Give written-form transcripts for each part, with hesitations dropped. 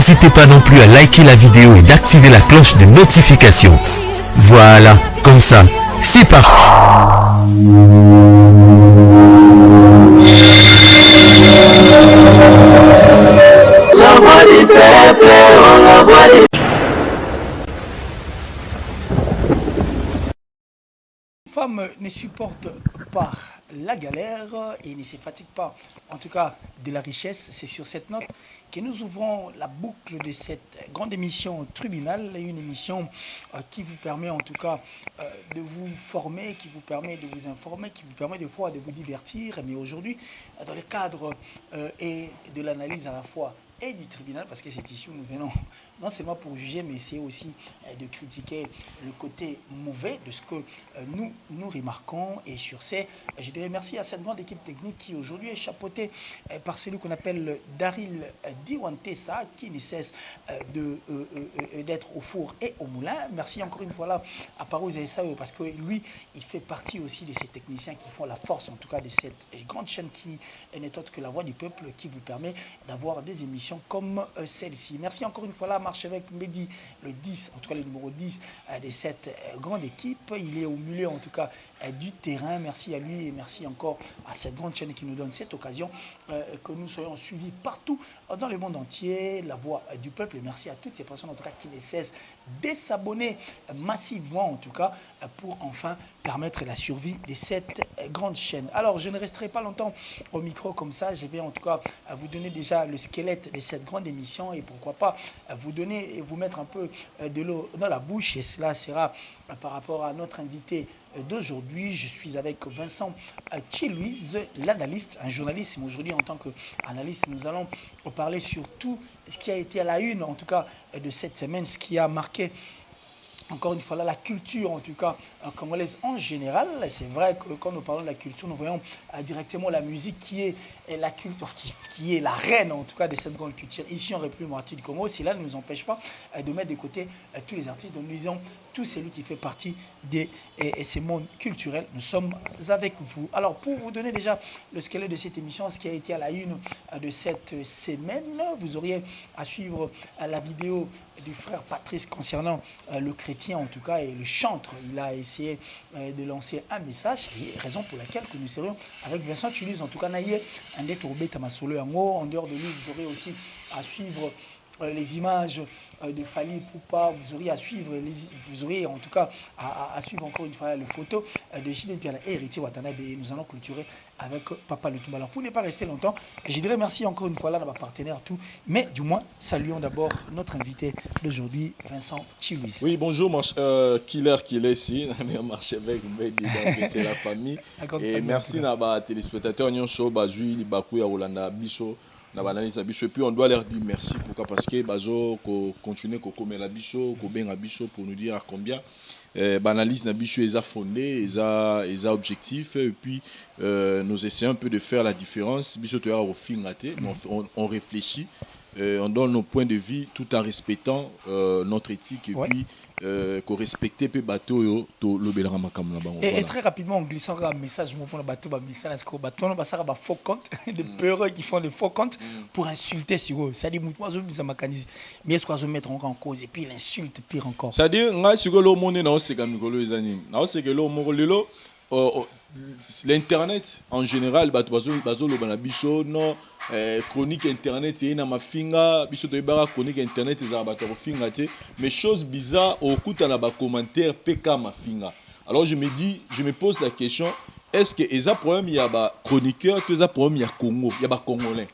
n'hésitez pas non plus à liker la vidéo et d'activer la cloche de notification. Voilà, comme ça, c'est parti. La voix du peuple, la voix du... Les femmes ne supportent pas la galère et ne se fatiguent pas, en tout cas de la richesse. C'est sur cette note que nous ouvrons la boucle de cette grande émission Tribunal, une émission qui vous permet en tout cas de vous former, qui vous permet de vous informer, qui vous permet de fois de vous divertir. Mais aujourd'hui, dans le cadre et de l'analyse à la fois et du tribunal, parce que c'est ici où nous venons non seulement pour juger, mais c'est aussi de critiquer le côté mauvais de ce que nous remarquons. Et sur ce, je dirais merci à cette grande équipe technique qui aujourd'hui est chapeautée par celui qu'on appelle Daryl Diwantessa, qui ne cesse d'être au four et au moulin. Merci encore une fois là à Parouze Sao, parce que lui, il fait partie aussi de ces techniciens qui font la force, en tout cas, de cette grande chaîne qui n'est autre que la voix du peuple, qui vous permet d'avoir des émissions comme celle-ci. Merci encore une fois là, Marchevêque Mehdi, le 10, en tout cas le numéro 10 de cette grande équipe. Il est au milieu, en tout cas, du terrain. Merci à lui et merci encore à cette grande chaîne qui nous donne cette occasion que nous soyons suivis partout dans le monde entier, la voix du peuple. Et merci à toutes ces personnes, en tout cas, qui ne cessent de s'abonner massivement, en tout cas, pour enfin permettre la survie de cette grande chaîne. Alors, je ne resterai pas longtemps au micro comme ça. Je vais en tout cas vous donner déjà le squelette de cette grande émission et pourquoi pas vous donner et vous mettre un peu de l'eau dans la bouche. Et cela sera par rapport à notre invité d'aujourd'hui. Je suis avec Vincent Chilouise, l'analyste, un journaliste. Mais aujourd'hui, en tant qu'analyste, nous allons parler sur tout ce qui a été à la une, en tout cas, de cette semaine, ce qui a marqué encore une fois là, la culture, en tout cas, congolaise en général. C'est vrai que quand nous parlons de la culture, nous voyons directement la musique qui est la culture, qui est la reine, en tout cas, de cette grande culture ici en République démocratique du Congo. Cela ne nous empêche pas de mettre de côté tous les artistes. Donc, nous disons tout celui qui fait partie de ces mondes culturels. Nous sommes avec vous. Alors, pour vous donner déjà le squelette de cette émission, ce qui a été à la une de cette semaine, vous auriez à suivre la vidéo du frère Patrice concernant le chrétien en tout cas et le chantre. Il a essayé de lancer un message, et raison pour laquelle que nous serions avec Vincent Chilouise, en tout cas naïe un des tourbés tamasolo en dehors de lui. Vous aurez aussi à suivre les images de Fali Poupa, vous aurez à suivre, vous aurez en tout cas à suivre encore une fois les photos de J.B. Piala et Héritier Watanabe. Et nous allons clôturer avec Papa Lutumba. Alors pour ne pas rester longtemps, je dirais merci encore une fois là à ma partenaire tout, mais du moins saluons d'abord notre invité d'aujourd'hui, Vincent Chilouise. Oui, bonjour, Killer ici, Marchevêque, c'est la famille. Et merci à nos téléspectateurs, nous sommes Bazui, Bakou, Rolanda, Bisso. Et puis on doit leur dire merci parce que bazo continuer à la bicho, pour nous dire à combien l'analyse na bicho est fondée, est objectif, et puis nous essayons un peu de faire la différence. Bicho tu as au fin raté, on réfléchit, on donne nos points de vue tout en respectant notre éthique et puis qu'on respecte peu bateau et très rapidement en glissant un message pour le bateau message que bateau ça va faux compte des peureux qui font des faux comptes pour insulter sur eux. Ça dit moi je bisa makanizi mais est-ce qu'on va mettre en cause et puis l'insulte pire encore. Ça dit nga sur le monde na c'est comme ngolo ezani na c'est que le mongolelo l'internet en général bazo lo bana biso non chronique internet et na mafinga biso to ibara chronique internet za bato finga te mais chose bizarre au kuta na ba commentaire pk mafinga. Alors je me pose la question, est-ce que eza problème il y a ba chroniqueur que eza problème il y a Congo, il y a ba congolais.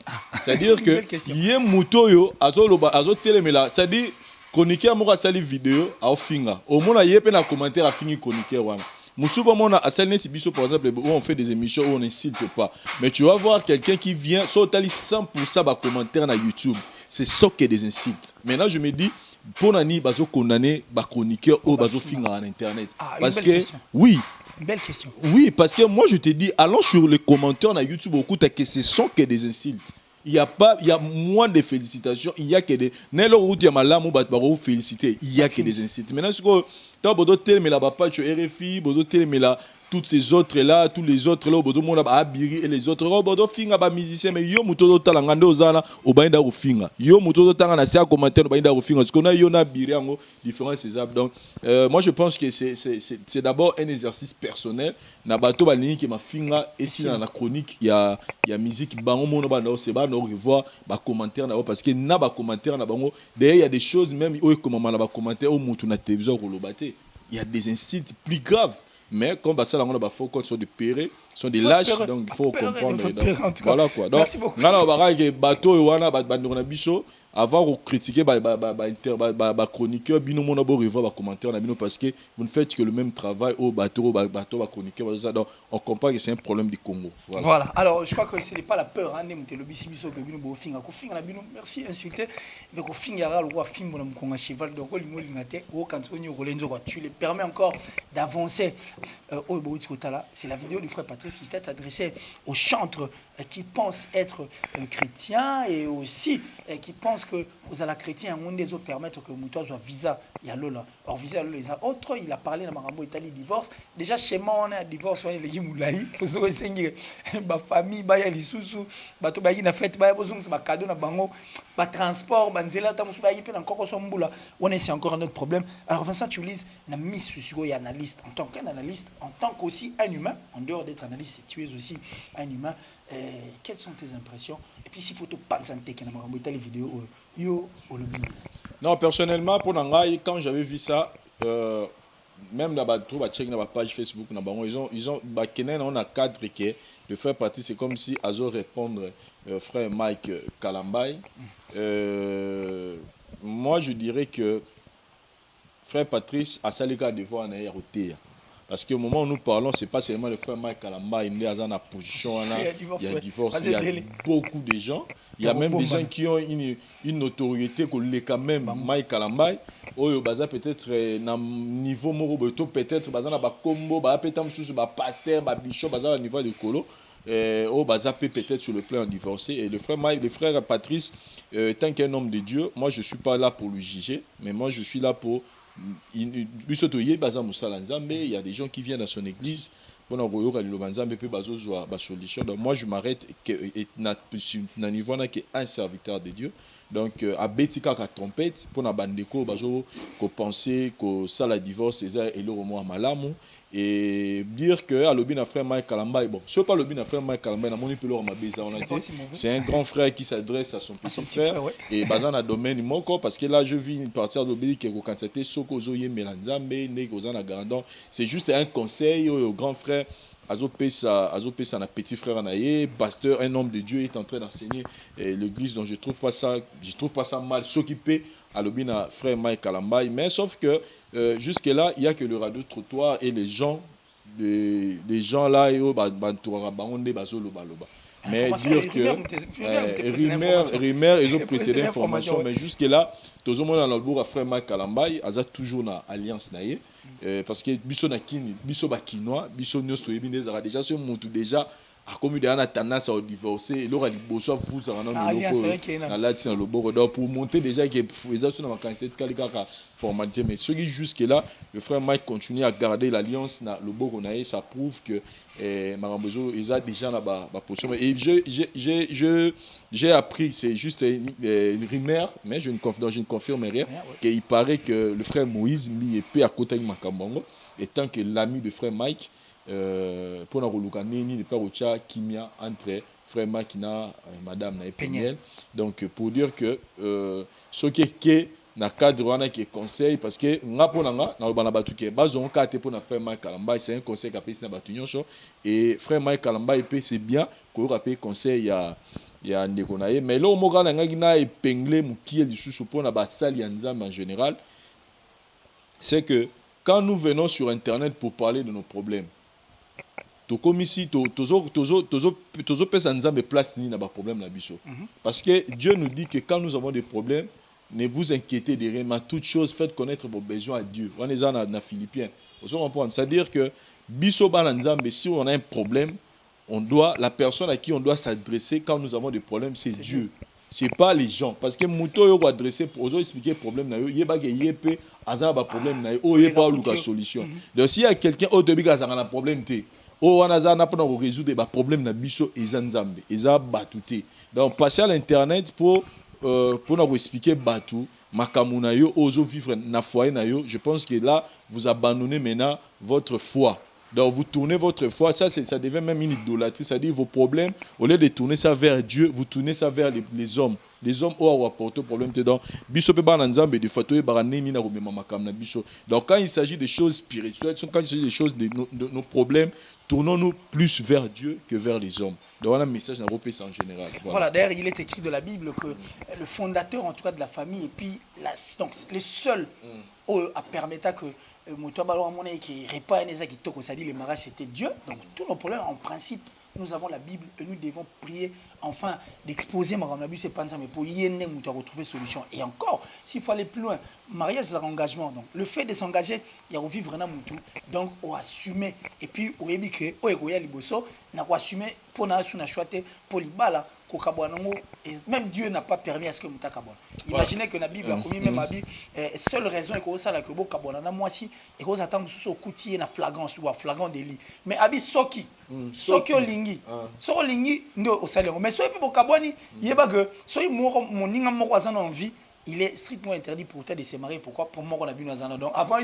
C'est-à-dire que yé muto yo azo telemela, c'est-à-dire chroniqueur moko sali vidéo a finga au mona yé pe na commentaire a fingi chroniqueur wana. Moussouba Mona à Salnes Bisso par exemple où on fait des émissions où on n'insulte pas. Mais tu vas voir quelqu'un qui vient sur 100% bas commentaire na YouTube. C'est ça qui est des insultes. Maintenant je me dis pour nani bazo condamner ba chroniqueur ou bazo finga en internet. Parce que oui. Belle question. Oui, parce que moi je te dis allons sur les commentaires na YouTube beaucoup que ce sont que des insultes. Il y a moins de félicitations, il y a que des Nelo Routi Malamu Batbaro féliciter, il y a que des insultes. Maintenant ce que toi bodo tel mais la papa tu RFI, bodo tel mais la toutes ces autres là, tous les autres là, bodo mona ba abiri et les autres bodo finga ba musicien mais yo muto tala ngande ozana obainda ko finga. Yo muto tanga na sia commentaire obainda ko finga parce qu'on a yo na biri ango différents ces apps. Donc moi je pense que c'est d'abord un exercice personnel na bato ba linki ma finga et si na chronique il y a musique bango mona ba no c'est ba no revoir ba commentaire na parce que na ba commentaire na bango d'ailleurs il y a des choses même o comme na ba commentaire au mutu na télévision ko lobate. Il y a des incidents plus graves. Mais comme ça, on a faut qu'on soit des pérés, sont des lâches, donc il faut comprendre. Voilà quoi. Donc, on a un bateau, on a un bicho. Avant de critiquer les chroniqueurs, nous avons revoir les commentaires parce que vous ne faites que le même travail au bateau, chroniqueur. Donc, on comprend que c'est un problème du Congo. Voilà. Alors, je crois que ce n'est pas la peur. Merci d'insulter. Mais au fin, il y a le film de cheval. Donc, quand tu les permets encore d'avancer. C'est la vidéo du frère Patrice qui s'est adressé aux chantres qui pensent être chrétiens et aussi qui pensent que vous allez chrétien, on des autres permettre que Moutoua soit visa, il y a l'eau or visa les autres, il a parlé de Marambo Italie divorce. Déjà chez moi on a divorce, on est les moulaï, pour se ressentir ma famille, bah y a les sous-sous, bah tout bah y a fête, bah y a besoin c'est ma cadeau na bango, bah transport, bah nzela tamus bah y a encore son boula. On est c'est encore un autre problème. Alors Vincent tu lises na mise sur analyste en tant qu'analyste, en tant qu'aussi un humain, en dehors d'être analyste, tu es aussi un humain. Quelles sont tes impressions? Et puis s'il faut te penser que les vidéos non, personnellement, pour Nangaï, quand j'avais vu ça, même dans la page Facebook, ils ont on a cadre qui de faire partie, c'est comme si Azo répondre frère Mike Kalambay. Moi, je dirais que frère Patrice a salika devoir en aéroter. Parce qu'au moment où nous parlons, ce n'est pas seulement le frère Mike Kalamba, il est dans la position, il y a divorce, il y a beaucoup de gens. Il y a même des gens qui ont une notoriété que les quand même Mike Kalamba, au baza peut-être na niveau moroboto peut-être baza na ba combo, ba petam sous ba pasteur, ba bishop baza au niveau de colo. Au baza peut-être sur le plan divorcé et le frère Mike, le frère Patrice, tant qu'un homme de Dieu, moi je suis pas là pour le juger, mais moi je suis là pour il y a des gens qui viennent à son église pour solution. Donc moi je m'arrête na niveau qui est un serviteur de Dieu. Donc à betika ka trompette pour na bandeko bazo ko penser que ça la divorce et le romo malamu et dire que alobi na frère Mike Kalamba bon c'est pas alobi na frère Mike Kalamba na moni pelo mabeza on a dit c'est un grand frère qui s'adresse à son petit frère ouais. Et bazana domaine moko parce que là je vis une partie de l'obéi qui est candidaté soko zo ye melanzambe ne kozana gardon c'est juste un conseil au grand frère Azo Pesa na petit frère Anaye, pasteur, un homme de Dieu est en train d'enseigner l'église, donc je trouve pas ça mal s'occuper à l'obina frère Mike Kalambay, mais sauf que jusque là il y a que le radio trottoir et les gens là et bantoura bangonde bazolo baloba. Mais dire que rumeur ils ont précédé information mais jusque là tout le monde dans le bourg à frère Mike Kalambay a toujours na alliance naie. Parce que biso na kini biso ba kinois biso nyoso yebine zara déjà ce montu déjà a comme il a tendance à divorcer et l'aura liboso vous en na le loboko donc pour monter déjà que les sur na quantité de kalika formalité mais ce qui jusque là le frère Mike continue à garder l'alliance na loboko na ça prouve que Marambozo ils a déjà la position et j'ai appris c'est juste une rumeur mais je ne confirme rien qu'il paraît que le frère Moïse mi est à côté de Makambongo étant que l'ami de frère Mike pour na koluka nini ne pas ocha kimia entre frère Mike na madame na Peniel donc pour dire que ce qui est na cadre wana qui conseil parce que nga pona nga na bana batu ke bazon ka te pona frère Mike Kalamba c'est un conseil qu'a pesi na batu nyonso et frère Mike Kalamba epé c'est bien ko rappeler conseil ya ndeko na ye mais là mo kana nga na épingler mukie lisusu pona ba sali ya nzambe en général c'est que quand nous venons sur internet pour parler de nos problèmes to comme ici tozo pesa nzambe place ni na ba problème na biso parce que Dieu nous dit que quand nous avons des problèmes ne vous inquiétez de rien, mais toute chose, faites connaître vos besoins à Dieu. On est dans Philippiens. Vous comprenez? C'est-à-dire que, si on a un problème, la personne à qui on doit s'adresser quand nous avons des problèmes, c'est Dieu. c'est pas les gens parce que muto yo ko adresser pour expliquer problème na yo yeba ke yepé azana ba problème na yo o yeba luka solution donc s'il y a quelqu'un au début ka zanga na problème té o wana za na pona ko résoudre ba problème na biso eza nzambe eza batuté donc passer à l'internet pour na ko expliquer batu makamou na yo ozo vivre na foyer na yo je pense que là vous abandonnez maintenant votre foi. Donc vous tournez votre foi, ça devient même une idolâtrie, c'est-à-dire vos problèmes, au lieu de tourner ça vers Dieu, vous tournez ça vers les hommes. Les hommes ont apporté problème dedans. Donc quand il s'agit de choses spirituelles, quand il s'agit des choses de nos problèmes, tournons-nous plus vers Dieu que vers les hommes. Donc voilà un message dans l'Europe en général. Voilà, d'ailleurs il est écrit de la Bible que le fondateur en tout cas de la famille et puis donc les seuls à permettre que c'est-à-dire le mariage c'était Dieu. Donc tous nos problèmes en principe nous avons la Bible et nous devons prier enfin d'exposer ma mais pour y retrouver solution. Et encore, s'il faut aller plus loin, mariage c'est un engagement. Donc le fait de s'engager, il y a vivre vraiment tout. Donc on assumer et puis on ébiquer, on est liboso, n'a pas assumé pour na sous na choité pour libala. Et même Dieu n'a pas permis à ce que nous t'acabons. Imaginez que la Bible a commis même Abi. Seule raison est que ça la que beau cabona na moi si et que attend sous coutier na flagrance ou flagrant délit. Mais Abi soki olingi. So olingi ndo au salaire. Mais so et puis beau caboni, yeba que so mon ninga mo kwazana en vie. Il est strictement interdit pour toi de se marier. Pourquoi? Pour moi, on a vu dans un. Donc, avant,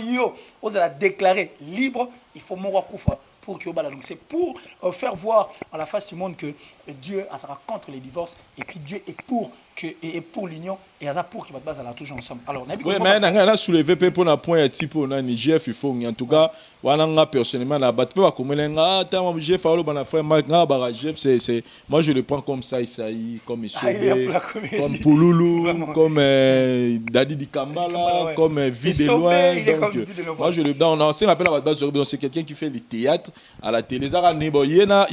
on a déclaré libre, il faut mourir koufa pour que donc c'est pour faire voir à la face du monde que Dieu sera contre les divorces et puis Dieu est pour l'union et pour qu'il va la toujours ensemble. Alors, oui, mais on a soulevé pour un point type on a Niger il faut en tout cas on personnellement la batte pas comme là tant Jeff alors ben frère Jeff c'est moi je le prends comme ça comme comme Pouloulou comme Dadi Di Kambala comme Vie de loin donc moi je le donne on appelle la base c'est quelqu'un qui fait le théâtre à la télé ça nebo yena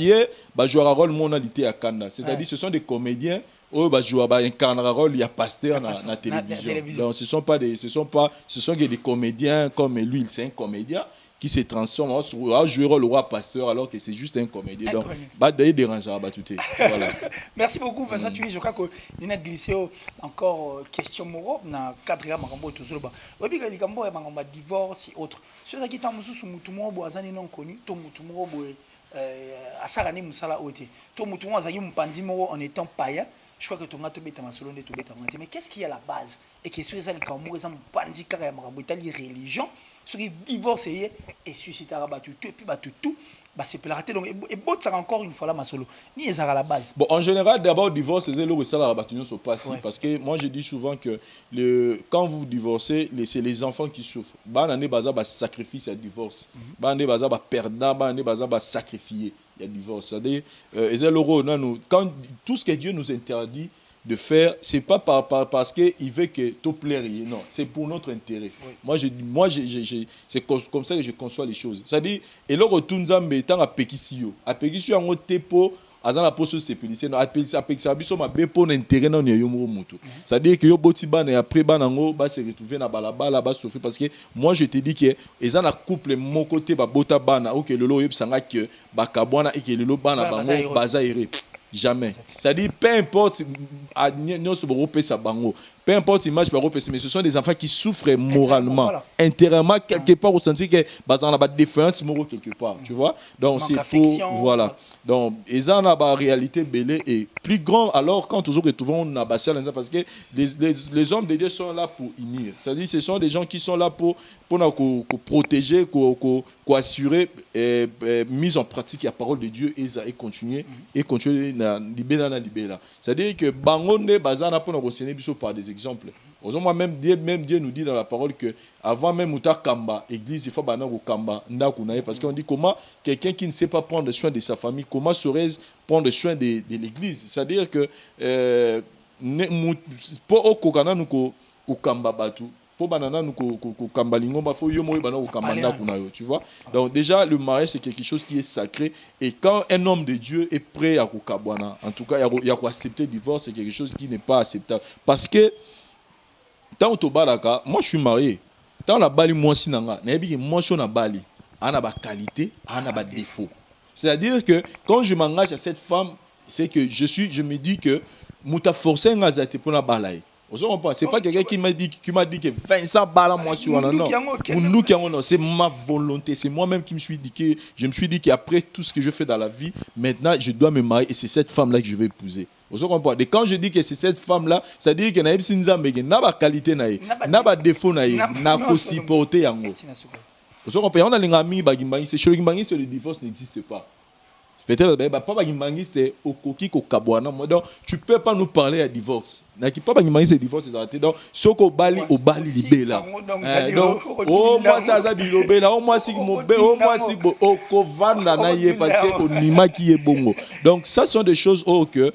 ba jouer rôle monalité à Kanda c'est-à-dire ce sont des comédiens incarnent un rôle il y a pasteur dans la télévision. Donc ce sont des comédiens comme lui c'est un comédien qui se transforme à jouer le roi pasteur alors que c'est juste un comédien. Donc d'ailleurs dérangeant tout voilà. Merci beaucoup Vincent Tunis, je crois que nous avons glissé encore question moro na quatrième makambo toujours ba. Obi ka likambo ya makambo divorce et autres. Ceux qui sont sous mutu moro boazani non connu, to mutu moro boye asarani musala ote. To mutu moro azaki mpanzi moro en étant païen. Je crois que tu as tout salon de tout mais qu'est-ce qui est à la base et que sur ça le kamour exemple pandi kara makambo itali religion ce qui divorce et suscitera battu tout et puis battu tout bah c'est pour rater donc et bon ça encore une fois là ma solo ni les à la base. Bon en général d'abord divorce c'est le ça la battu se passe parce que moi je dis souvent que quand vous divorcez c'est les enfants qui souffrent ba nané baza ba sacrifice à divorce ba nané baza ba perdant ba nané baza ba sacrifier il y a divorce c'est-à-dire quand tout ce que Dieu nous interdit de faire c'est pas parce que il veut que tout plaire non c'est pour notre intérêt. Moi c'est comme ça que je conçois les choses c'est-à-dire et le retour nzambe tant apekisio en tepo azana poso sepelise no apekisa biso mabe pour intérêt non yo mutu c'est-à-dire que yo boti bana et après bana ngo ba se retrouver na balabala ba souffrir parce que moi je te dis que ezana couple mon côté ba bota bana OK lelo yebsanga que ba kabwana et que lelo bana bango baza ere jamais c'est-à-dire peu importe peu importe l'image mais ce sont des enfants qui souffrent moralement intérieurement quelque part au sens que bazan la différence morale quelque part tu vois donc c'est faux voilà donc ils ont la réalité belée et plus grand alors quand toujours retrouvons on a bassé parce que les hommes de Dieu sont là pour unir c'est-à-dire ce sont des gens qui sont là pour protéger pour assurer mise en pratique la parole de Dieu et continuer na libéra c'est-à-dire que bangonde bazana pour nous enseigner par des exemples. Aujourd'hui même Dieu nous dit dans la parole que avant même uta kamba église il faut banango kamba ndakunaye parce qu'on dit comment quelqu'un qui ne sait pas prendre soin de sa famille comment saurait-il prendre soin de l'église c'est-à-dire que pour okokana nuko kamba batu pour banana nuko kamba lingomba faut yo moyo banango kamba ndakunayo tu vois donc déjà le mariage c'est quelque chose qui est sacré et quand un homme de Dieu est prêt à kukabwana en tout cas il y a accepter le divorce c'est quelque chose qui n'est pas acceptable parce que tant to balaka moi je suis marié tant la bali moi sinanga na yebi moi sur na bali ana ba qualité ana ba défaut c'est-à-dire que quand je m'engage à cette femme c'est que je me dis que muta forcé ngazate pour la balaye. C'est pas quelqu'un qui m'a dit que Vincent Bala moi sur non. Non, c'est ma volonté, c'est moi-même qui me suis dit que je me suis dit qu'après tout ce que je fais dans la vie, maintenant je dois me marier et c'est cette femme là que je vais épouser. Et quand je dis que c'est cette femme là, ça dit que naïb sinzambe n'a pas qualité naïb, n'a pas défaut naïb, n'a pas supporté yango. On a les amis bagimbangi, c'est chez le divorce n'existe pas. Peut-être pas bagimbangi c'est au coquille au kabouana. Donc tu peux pas nous parler à divorce. N'a qui pas bagimbangi c'est divorce c'est arrêté. Donc soko bali au bali libé là. Donc oh moi ça dit lobé là, oh moi si mobe, oh moi si au kovanda na yé parce que au nima qui est bongo. Donc ça sont des choses que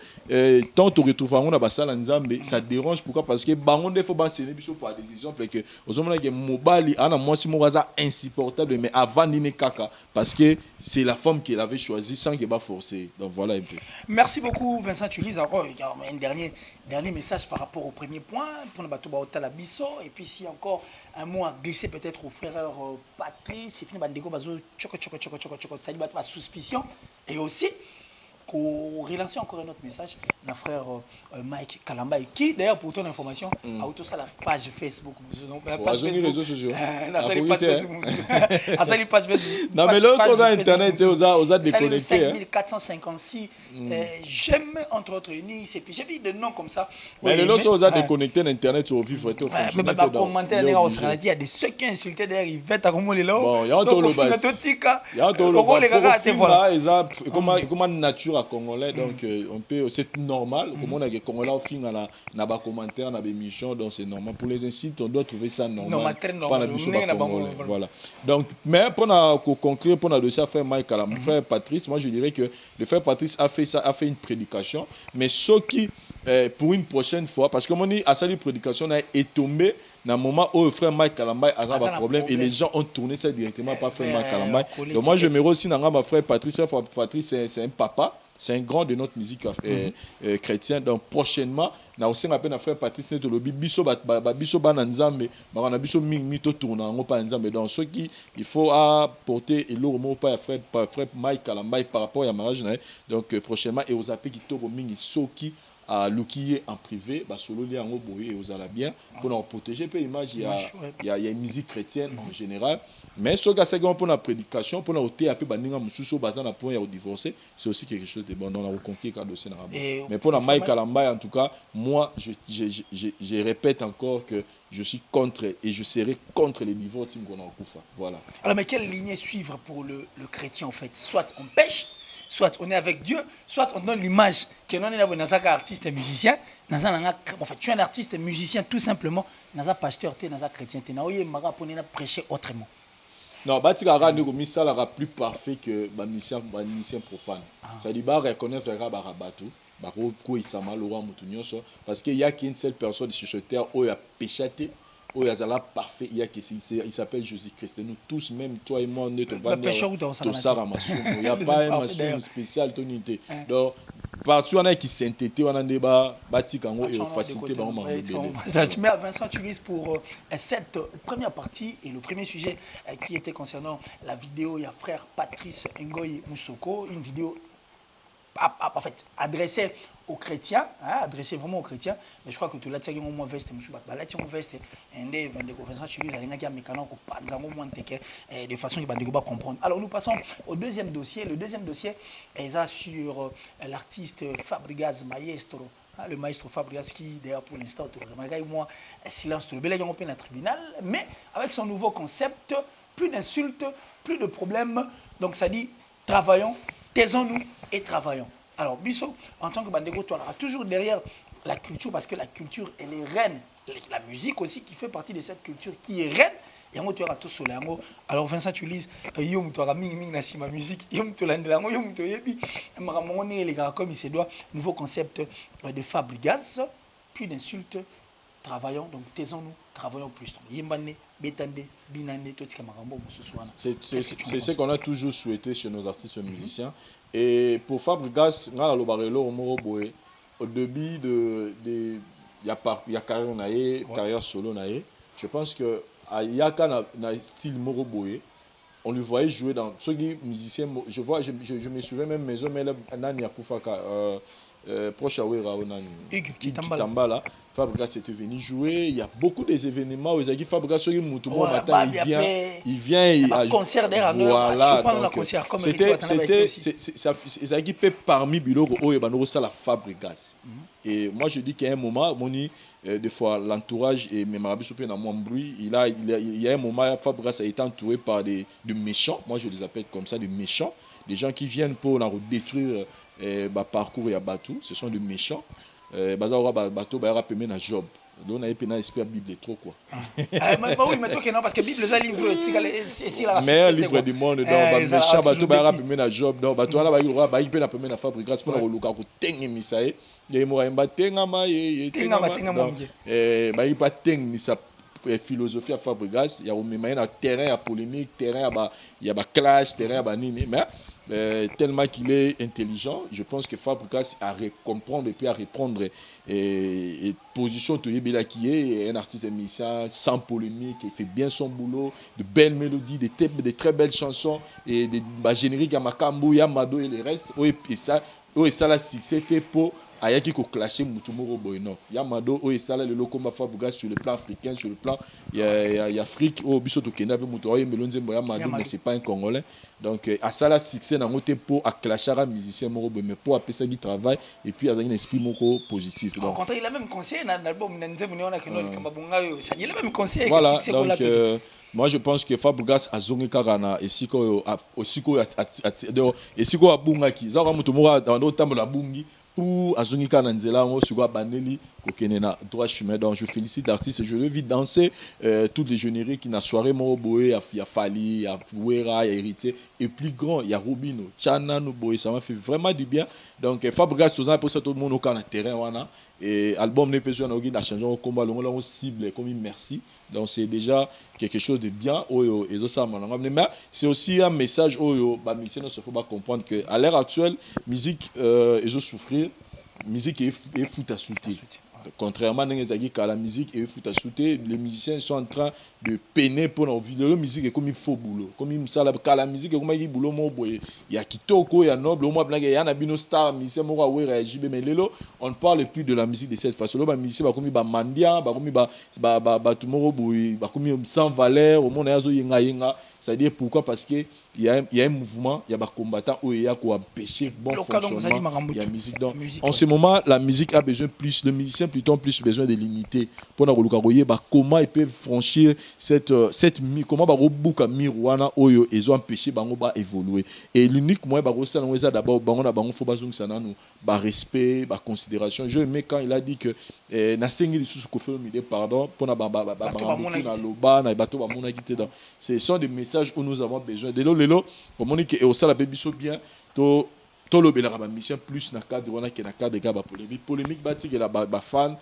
tant tu retrouves on a basal nzambe ça dérange pourquoi parce que bango des faut basser les biso par des exemples que aux hommes là que mobali ana moi si moraza insupportable mais avant dîner kaka parce que c'est la femme qu'il avait choisi sans qu'il va forcer. Donc voilà un peu. Merci beaucoup Vincent Tulis. Encore un dernier message par rapport au premier point pour Batoba Otala Bisso et puis si encore un mot à glisser peut-être au frère Patrice et puis Bandego Bazo choco ça dit pas suspicion et aussi pour relancer encore un autre message, notre frère Mike Kalamba, qui d'ailleurs pour ton information a aussi la page Facebook. La page Facebook. Les réseaux sociaux. La page Facebook. Non mais là sur internet aux a déconnecté. 5456 j'aime entre autres Nice et puis j'ai vu des noms comme ça. Mais les autres aux a déconnecté l'internet sur vivre et tout. Mais commentaire il y a des ceux qui insultaient derrière ils vont à comment les là. Bon, il y a un tolo comment nature à congolais donc on peut c'est normal comme on a des congolais au fin na ba commentaire na des missions donc c'est normal pour les insultes on doit trouver ça normal pas la bicho voilà donc mais pour conclure pour le dossier frère Mike Kalamba frère Patrice moi je dirais que le frère Patrice a fait une prédication mais ce qui pour une prochaine fois parce que mon dit à cette prédication est tombé dans le moment où le frère Mike Kalamba a un problème et les gens ont tourné ça directement par frère Mike Kalamba. Donc moi je me aussi dans ma frère Patrice. Frère Patrice c'est un papa, c'est un grand de notre musique chrétienne. Donc prochainement, na aussi on appelle frère Patrice neto lobi biso biso bana nzambe, na biso mingi to tourna ngo pa nzambe. Donc ce qui il faut apporter et le mot pas frère Mike Kalamba par rapport à mariage donc prochainement et aux appels qui to mingi soki à l'ouquier en privé, solo li en boye et aux ala bien pour nous protéger. Peu image il y a une musique chrétienne en général, mais ce gars c'est pour la prédication, pour nous ôter un peu bandinga mususo bazana pour y divorcer, c'est aussi quelque chose de bon dans la reconquête quand dossier na mais pour la Mike Kalamba en tout cas, moi je répète encore que je suis contre et je serai contre les divorces qu'on a kufa. Voilà. Alors mais quelle lignée suivre pour le chrétien en fait? Soit on pêche, soit on est avec Dieu, soit on donne l'image que non est un artiste et musicien. En fait, tu es un artiste et musicien tout simplement. Tu es un pasteur, tu es un chrétien, tu es un prêcher autrement. Non, Batikara n'est ça plus parfait que un musicien profane. Ça dit pas reconnaître le rabatou, parce qu'il y a qu'une seule personne sur cette terre où il a péchaté. Oh, il parfait, il s'appelle Jésus-Christ. Nous tous, même toi et moi, on est au il n'y a pas un maçon spécial, ton unité. Donc, partout, on a qui s'entêté, on a un débat, bâti et facilité. Vincent Tulis pour cette première partie et le premier sujet qui était concernant la vidéo, il y a frère Patrice Ngoyi Moussoko, une vidéo en fait adressée aux chrétiens, adressé vraiment aux chrétiens, mais je crois que tout là, c'est un moment veste, de façon qu'il va comprendre. Alors nous passons au deuxième dossier. Le deuxième dossier est sur l'artiste Fabregas Maestro. Le maestro Fabregas qui, d'ailleurs, pour l'instant, moi, silence, tout le bel au tribunal, mais avec son nouveau concept, plus d'insultes, plus de problèmes. Donc ça dit, travaillons, taisons-nous et travaillons. Alors, Bisso, en tant que Bandego, tu auras toujours derrière la culture, parce que la culture, elle est reine. La musique aussi, qui fait partie de cette culture, qui est reine. Et tu auras tout sur l'ango. Alors, Vincent, tu lises, tu auras ma musique, tu auras comme il se doit, nouveau concept de Fabregas, plus d'insultes, travaillons, donc taisons-nous, travaillons plus. C'est ce qu'on a toujours souhaité chez nos artistes musiciens. Et pour Fabregas, au début il y a carrière solo, je pense que il y a un style moroboé. On lui voyait jouer dans ceux qui musiciens. Je me souviens même maison mais proche à Wera, Hugues Kitambala. Fabregas était venu jouer. Il y a beaucoup des événements où Fabregas il vient à concert d'ailleurs. Voilà. C'était parmi Biloro et Banorosa la Fabregas. Et moi je dis qu'à un moment, des fois l'entourage et même Rabbi dans mon bruit, il y a un moment Fabregas a été entouré par de méchants. Moi je les appelle comme ça, des méchants, des gens qui viennent pour détruire parcours et Batou. Ce sont des méchants. Bazaora bateau ba rappeler na job donc on a épé na espère Bible trop quoi. Oui mais toi que non parce que Bible ça livre ici la meilleur livre du monde donc ba méchant bateau ba rappeler na job donc bateau là ba yura ba épé na premier na Fabregas pour na luka ko tengi misae ye mo mba tenga ma ye tenga ma ba ypa tengi misa philosophie à Fabregas il y a au même na terrain à polémique terrain il y a ba clash terrain ba nini mais tellement qu'il est intelligent, je pense que Fabregas a comprendre et puis à répondre et position Toyebela qui est un artiste musicien sans polémique, il fait bien son boulot, de belles mélodies, de très belles chansons et des génériques à Makambo, Yamado et les restes. Et ça la succès pour ayaki ko clasher mutumoro boyno Yamado et ça le locomba Fabregas sur le plan africain, sur le plan il y a Afrique au biso to Kenya be muto oye melonze Yamado mais c'est pas un Congolais donc à ça la succès na ngote pour à clasher un musicien moro mais pour appeler ça qui travaille et puis il y a un esprit moko positif donc quand il a même conseillé dans l'album Nzemu niona que non kambabunga yo ça il a même conseillé voilà donc moi je pense que Fabregas a zongi karana et siko abunga ki za muto moko dans temple la bungi pour azongika na nzela ngo sur baneli kokene na droit chemin donc je félicite l'artiste je le vis danser toutes les génériques qui na soirée mo boé ya Fali ya Wera ya Héritier et plus grand il y a Robino Chana no boé ça m'a fait vraiment du bien donc Fabregas tout ça pour ça tout le monde au camp terrain wana et album ne peut na ogi na changer au combat longo cible comme merci donc c'est déjà quelque chose de bien oyo et ça mais c'est aussi un message oyo ba musicien ne faut pas comprendre que à l'heure actuelle musique ils ont souffrir musique est foot à souter contrairement à la musique et foot à souter les musiciens sont en train de peiner pour nos vidéos musique est comme il faut boulot comme il ça la musique comme il boulot mo boy il y a kitoko il y a noble au moins blanc il y a na bino star musicien mo wa réagir mais lelo on ne parle plus de la musique de cette façon là musicien ba comme ba mandia ba comme ba tumoro boy ba comme sans valeur au monde yazo yenga c'est-à-dire pourquoi parce que il y a un mouvement il y a des combattants où il y a quoi empêcher bon fonctionnement il y a musique donc en ce moment la musique a besoin plus le musicien plutôt plus besoin de l'unité pour na koluka koye ba comment ils peuvent franchir cette comment ba robuka miroana oyo ils ont empêché bango ba évoluer et l'unique moyen ba ça c'est d'abord bango na bango faut bazong ça nous ba respect ba considération je aimais quand il a dit que na sengi sous ko fait me pardon pour na ba na loba na bato ba mona quitté donc ce sont des messages où nous avons besoin de lelo comme on dit que au sala bebiso bien to le belera ba mission plus na cadre wana ke na cadre ga ba polémique bati que la ba fan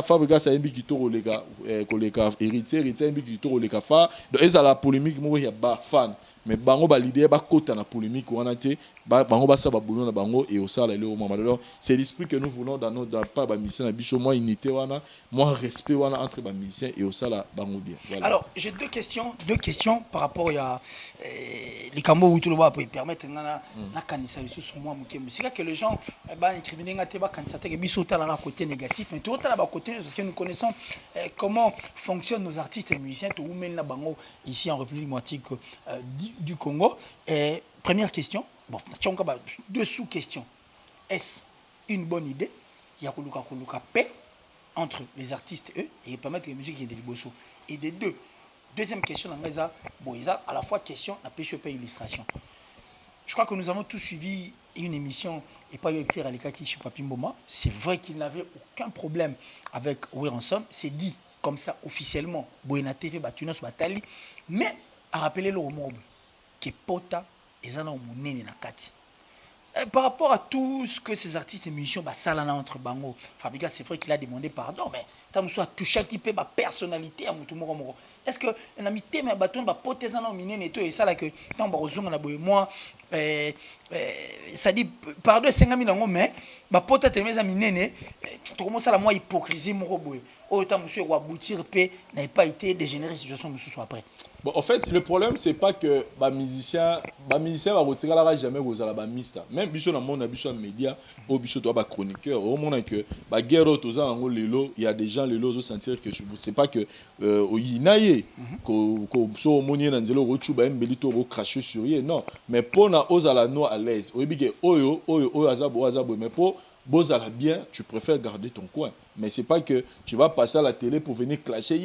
Fabregas a imbi ki to kolega héritier imbi ki to kolega fa donc eza la polémique mo ya ba fan mais bango ba leader ba kota na polémique wana te bango ba sa ba boulot na bango et au sala le au moment alors c'est l'esprit que nous voulons dans pas ba mission na biso moi unité wana moi respect wana entre ba mission et au sala bango bien voilà. Alors j'ai deux questions par rapport à les cambo où tout le monde peut permettre na kanisa sur moi c'est que les gens ba incriminer ngate ba kanisa te biso ta na côté négatif mais tout la côté parce que nous connaissons comment fonctionnent nos artistes et musiciens tout même la bango ici en République démocratique du Congo. Et première question, bon, deux sous-questions. Est-ce une bonne idée? Il y a koluka paix entre les artistes eux et permettre les musiques et des liboso. Et des deux. Deuxième question, à la fois question, la pêche et illustration. Je crois que nous avons tous suivi une émission et pas eu Pierre Alikaki chez Papi Mboma. C'est vrai qu'il n'avait aucun problème avec Weransom. C'est dit comme ça officiellement. Boyena TV, Batunos, Batali. Mais à rappeler le mot que Pota et Zana Omunene Nakati. Par rapport à tout ce que ces artistes et musiciens salana entre Bango, Fabregas, c'est vrai qu'il a demandé pardon, mais tamuso touché qui peut ba personnalité à mutu moko. Est-ce que na mitema baton ba poteza na minene to et ça là que tant ba ozonga na boye moi ça dit pardon 5000 nango mais ba potete meza minene to commence la moi hypocrisie moko boye autant monsieur wa aboutir pe n'a pas été dégénéré situation monsieur soit après. Bon, en fait, le problème, c'est pas que les musiciens va retirer jamais aux alabamistes. Même biso dans monde, biso dans médias, ou biso toi chroniqueur, au moment que la guerre autour en lelo, il y a des gens lelo qui sentir que je sais pas que au yinaye, que so monier dans zelo rochu ba mbelito ro cracher sur lui, non, mais pour na aux alano à l'aise. Au bige oyo azabo mais pour bozala bien, tu préfères garder ton coin. Mais c'est pas que tu vas passer à la télé pour venir clasher.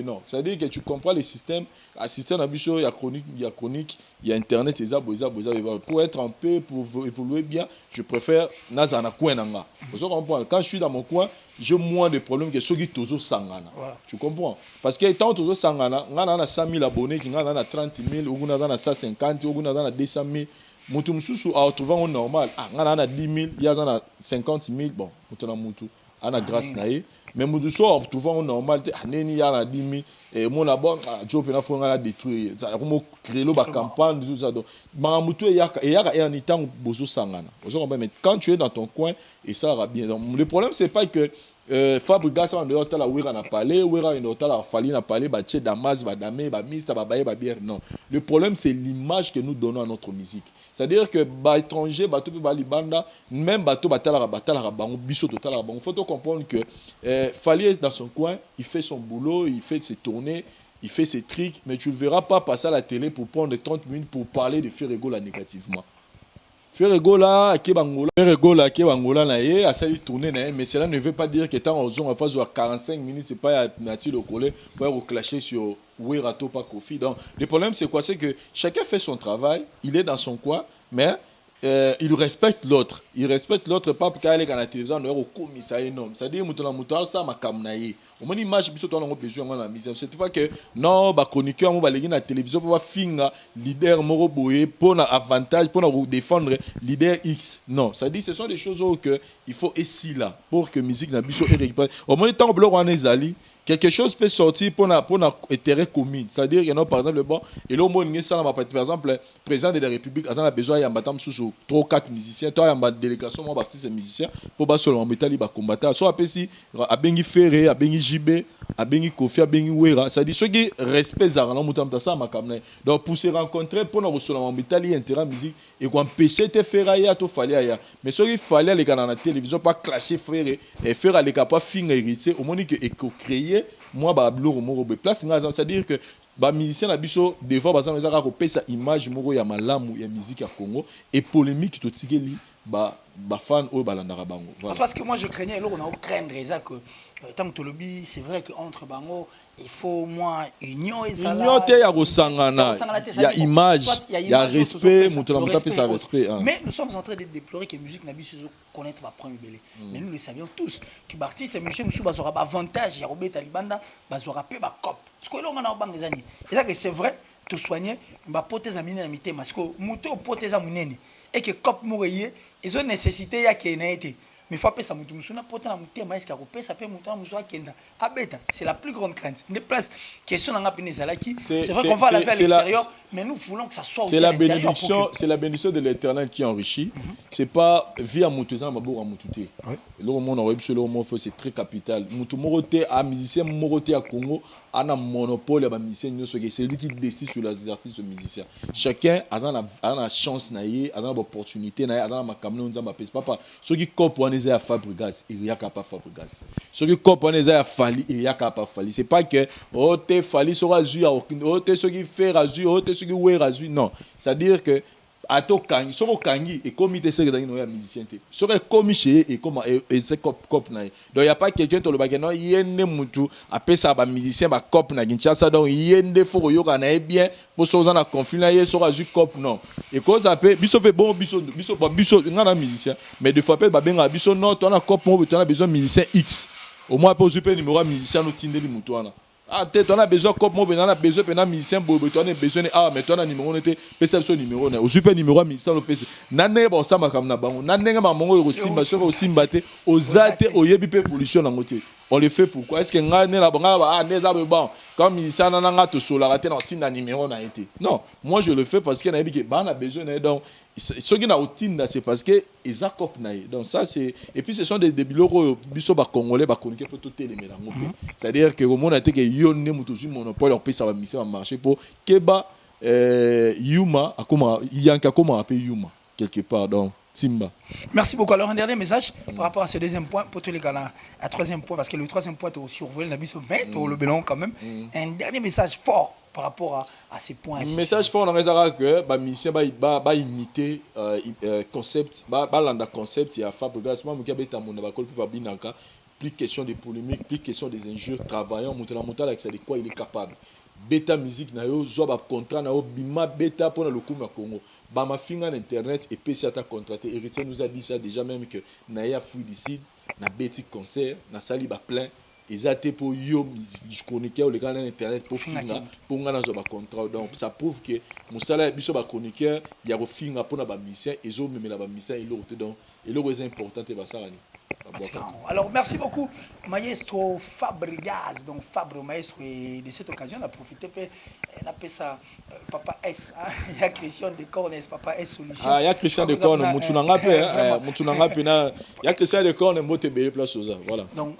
Non. C'est-à-dire que tu comprends les systèmes. Assistant à Bichot, il y a chronique, il y a Internet, pour être en paix, pour évoluer bien, je préfère Nazana coin nanga. Vous comprenez? Quand je suis dans mon coin, j'ai moins de problèmes que ceux qui tozo sangana. Voilà. Tu comprends? Parce que tant tozo sangana, on a 100 000 abonnés, on a 30 000, on a 150 000, on a 200 000. Mutu mususu a trouvé un normal. Ah, on a 10 000, il y a 50 000. Bon, on a mutu. On a grâce naïe. Mais mutu so a trouvé un normal. Ah, neni y a 10 000. Et mon là-bas, Joe Pena faut la détruire. Ça a comme créé la campagne tout ça. Donc, mutu y a un état bozo sangana. Mais quand tu es dans ton coin, et ça va bien. Donc, le problème c'est pas que Fabregas en dehors de la Ouira n'a parlé, Ouira en dehors de la Fali n'a parlé, Baché Damas, Badame, Bamista, Babaye, Babière. Non. Le problème c'est l'image que nous donnons à notre musique. C'est-à-dire que les étrangers, les Banda, même les il faut comprendre que Fali est dans son coin, il fait son boulot, il fait ses tournées, il fait ses trucs, mais tu ne le verras pas passer à la télé pour prendre 30 minutes pour parler de Ferrego là négativement. Ferrego là, qui Bangola, a essayé de tourner, mais cela ne veut pas dire que tant en phase de 45 minutes, c'est pas Nathie le collé pour clasher sur Ouerato pas Kofi. Donc, le problème, c'est quoi? C'est que chacun fait son travail, il est dans son coin, mais il respecte l'autre. Il respecte l'autre, pas parce qu'il est dans la télévision, on est au commissariat énorme. C'est-à-dire que ça m'a kamnaye. Au moins, image, on a besoin de la mise. C'est pas que non, bah chroniqueur, on va aller dans la télévision pour finir leader Moroboye pour un avantage, pour défendre leader X. Non, ça dit, ce sont des choses que il faut essayer là pour que musique n'a biso récupéré. Au moins, tant que on est allé. Quelque chose peut sortir pour un intérêt commun. C'est-à-dire qu'il y a par exemple, bon, et là, par exemple, le président de la République a besoin de 3-4 musiciens, toi, il y a une délégation, moi, artiste musicien, pour pas seulement mettre les combattants. Soit si à Bengi Ferré, à Bengi JB, à Bengi Kofi, à Bengi Ouera. C'est-à-dire ceux qui respectent ça, donc pour se rencontrer, pour nous seulement mettre les intérêts musique et qu'on empêcher de faire ailleurs, tout fallait ailleurs. Mais ceux qui fallait les gars dans la télévision, pas clasher frère et faire les gars pas finir hériter, au moins que créer moi bablo moro be place ngaza c'est-à-dire que ba musicien na biso des fois bazana ezaka ko pesa image moro ya malamu ya musique ya Congo et polémique to tikeli ba fan o balandaka bango voilà. Parce que moi je craignais là on a craindre ça que tant que lobby c'est vrai que entre bango il faut moins union et ça union te ya kosangana il y a image il y a respect mutola mutape ça respect mais nous sommes en train de déplorer que musique na biso connaître ma premier belé mais nous le savions tous que artiste et musicien musu bazora ba avantage ya robeta libanda bazora pe ba cop parce que là on a bango zani et ça que c'est vrai te soigner ba poteza minene na mité parce que muto poteza munene et que cop mourier ils ont nécessité ya qui n'a été mais faut pas ça mutu musuna potena muté mais est-ce que robeta ça peut mutu musua kenda abeta c'est la plus grande crainte des places question na ngapini zalaki c'est vrai qu'on va la faire à l'extérieur mais nous voulons que ça soit aussi à l'intérieur c'est la bénédiction de l'Éternel qui enrichit c'est pas via mutuzan maboko mututé le monde aurait besoin le monde c'est très capital mutu moroté à musicien moroté à Congo a un monopole à musicien c'est lui qui décide sur les artistes musiciens chacun a la chance naie a l'opportunité naie a la makamno nzamba pèse papa ceux qui copent à Fabregas il y a pas Fabregas ceux qui copent à Fali il y a pas Fali c'est pas que oh te Fali sera zu oh te ceux qui fait razu oh te ceux qui ouais razu non c'est à dire que ato kangi soko kangi et comité c'est dans nos musiciens serait commis chez et comment et c'est cop na donc il y a pas quelqu'un to le bagage non yende mutu après ça ba musicien ba cop na Kinshasa donc yende faut yo kana bien pour soza na conflit na sera ju cop non et cause après biso pe bon biso ngana musicien mais des fois pe ba benga biso non to na cop mo to na besoin musicien X au moins pour super numéro musicien no tindeli mutu wana Ah, tu as besoin comme moi, on a besoin de musicien, tu as besoin de ah, mais tu as un numéro, tu as besoin numéro, au super numéro, musicien, le PC. Nané, bon, ça m'a comme nabango. Nané, ma mongo, au simba, au simbate, aux zate, au yebi, évolution en côté. On le fait pourquoi? Est-ce que Nané, la bonga, ah, n'est pas bon, comme musicien, n'a pas sur la raté, dans numéro, n'a été. Non, moi je le fais parce qu'il y a dit que, bah, on a besoin de donc, ce qui n'a aucune, c'est parce que, ils accopent, donc ça, c'est, et puis ce sont des biloko, biso, ba congolais, ba congolais, faut tout les mélanger. C'est-à-dire que, au monde, a été que, yon ne moutosu monopole leur pays ça va marcher pour Keba Yuma Yanka comment appeler Yuma quelque part dans Timba. Merci beaucoup. Alors un dernier message par rapport à ce deuxième point pour tous les gars. Un troisième point parce que le troisième point tu as survolé la bise mais pour le ballon quand même. Un dernier message fort par rapport à ces points. Un message fort dans les arabes que ba mission ba imiter concept ba landa concept ya Fabregas moi qui habite à mon ba kolpi ba binanka. Plus question de polémiques, plus question des injures, travaillant, monter avec ça de quoi il est capable. Beta musique na yo, zoba contrat na yo, bima beta pour le coup na Congo. Ba ma finga internet et PC à ta contraté. Héritier nous a dit ça déjà même que na ya fluidicide, na beti concert, na sali ba plein. Ils ont pour yo, je chroniqueur les gars internet pour finga pour ngana zoba contrat. Donc ça prouve que mon salaire biso ba chroniqueur, il y a au finga pour na ba mission et zo même la ba mission il l'autre donc et le est important et ba ça. Alors, merci beaucoup, Maestro Fabregas, donc Fabre Maestro, et de cette occasion, on a profité, on appelle ça Papa S. Il y a Christian de Cornes, Papa S Solution. Ah, il y a Christian de Cornes, il y a Christian de Cornes, Motébé, place aux voilà. Donc,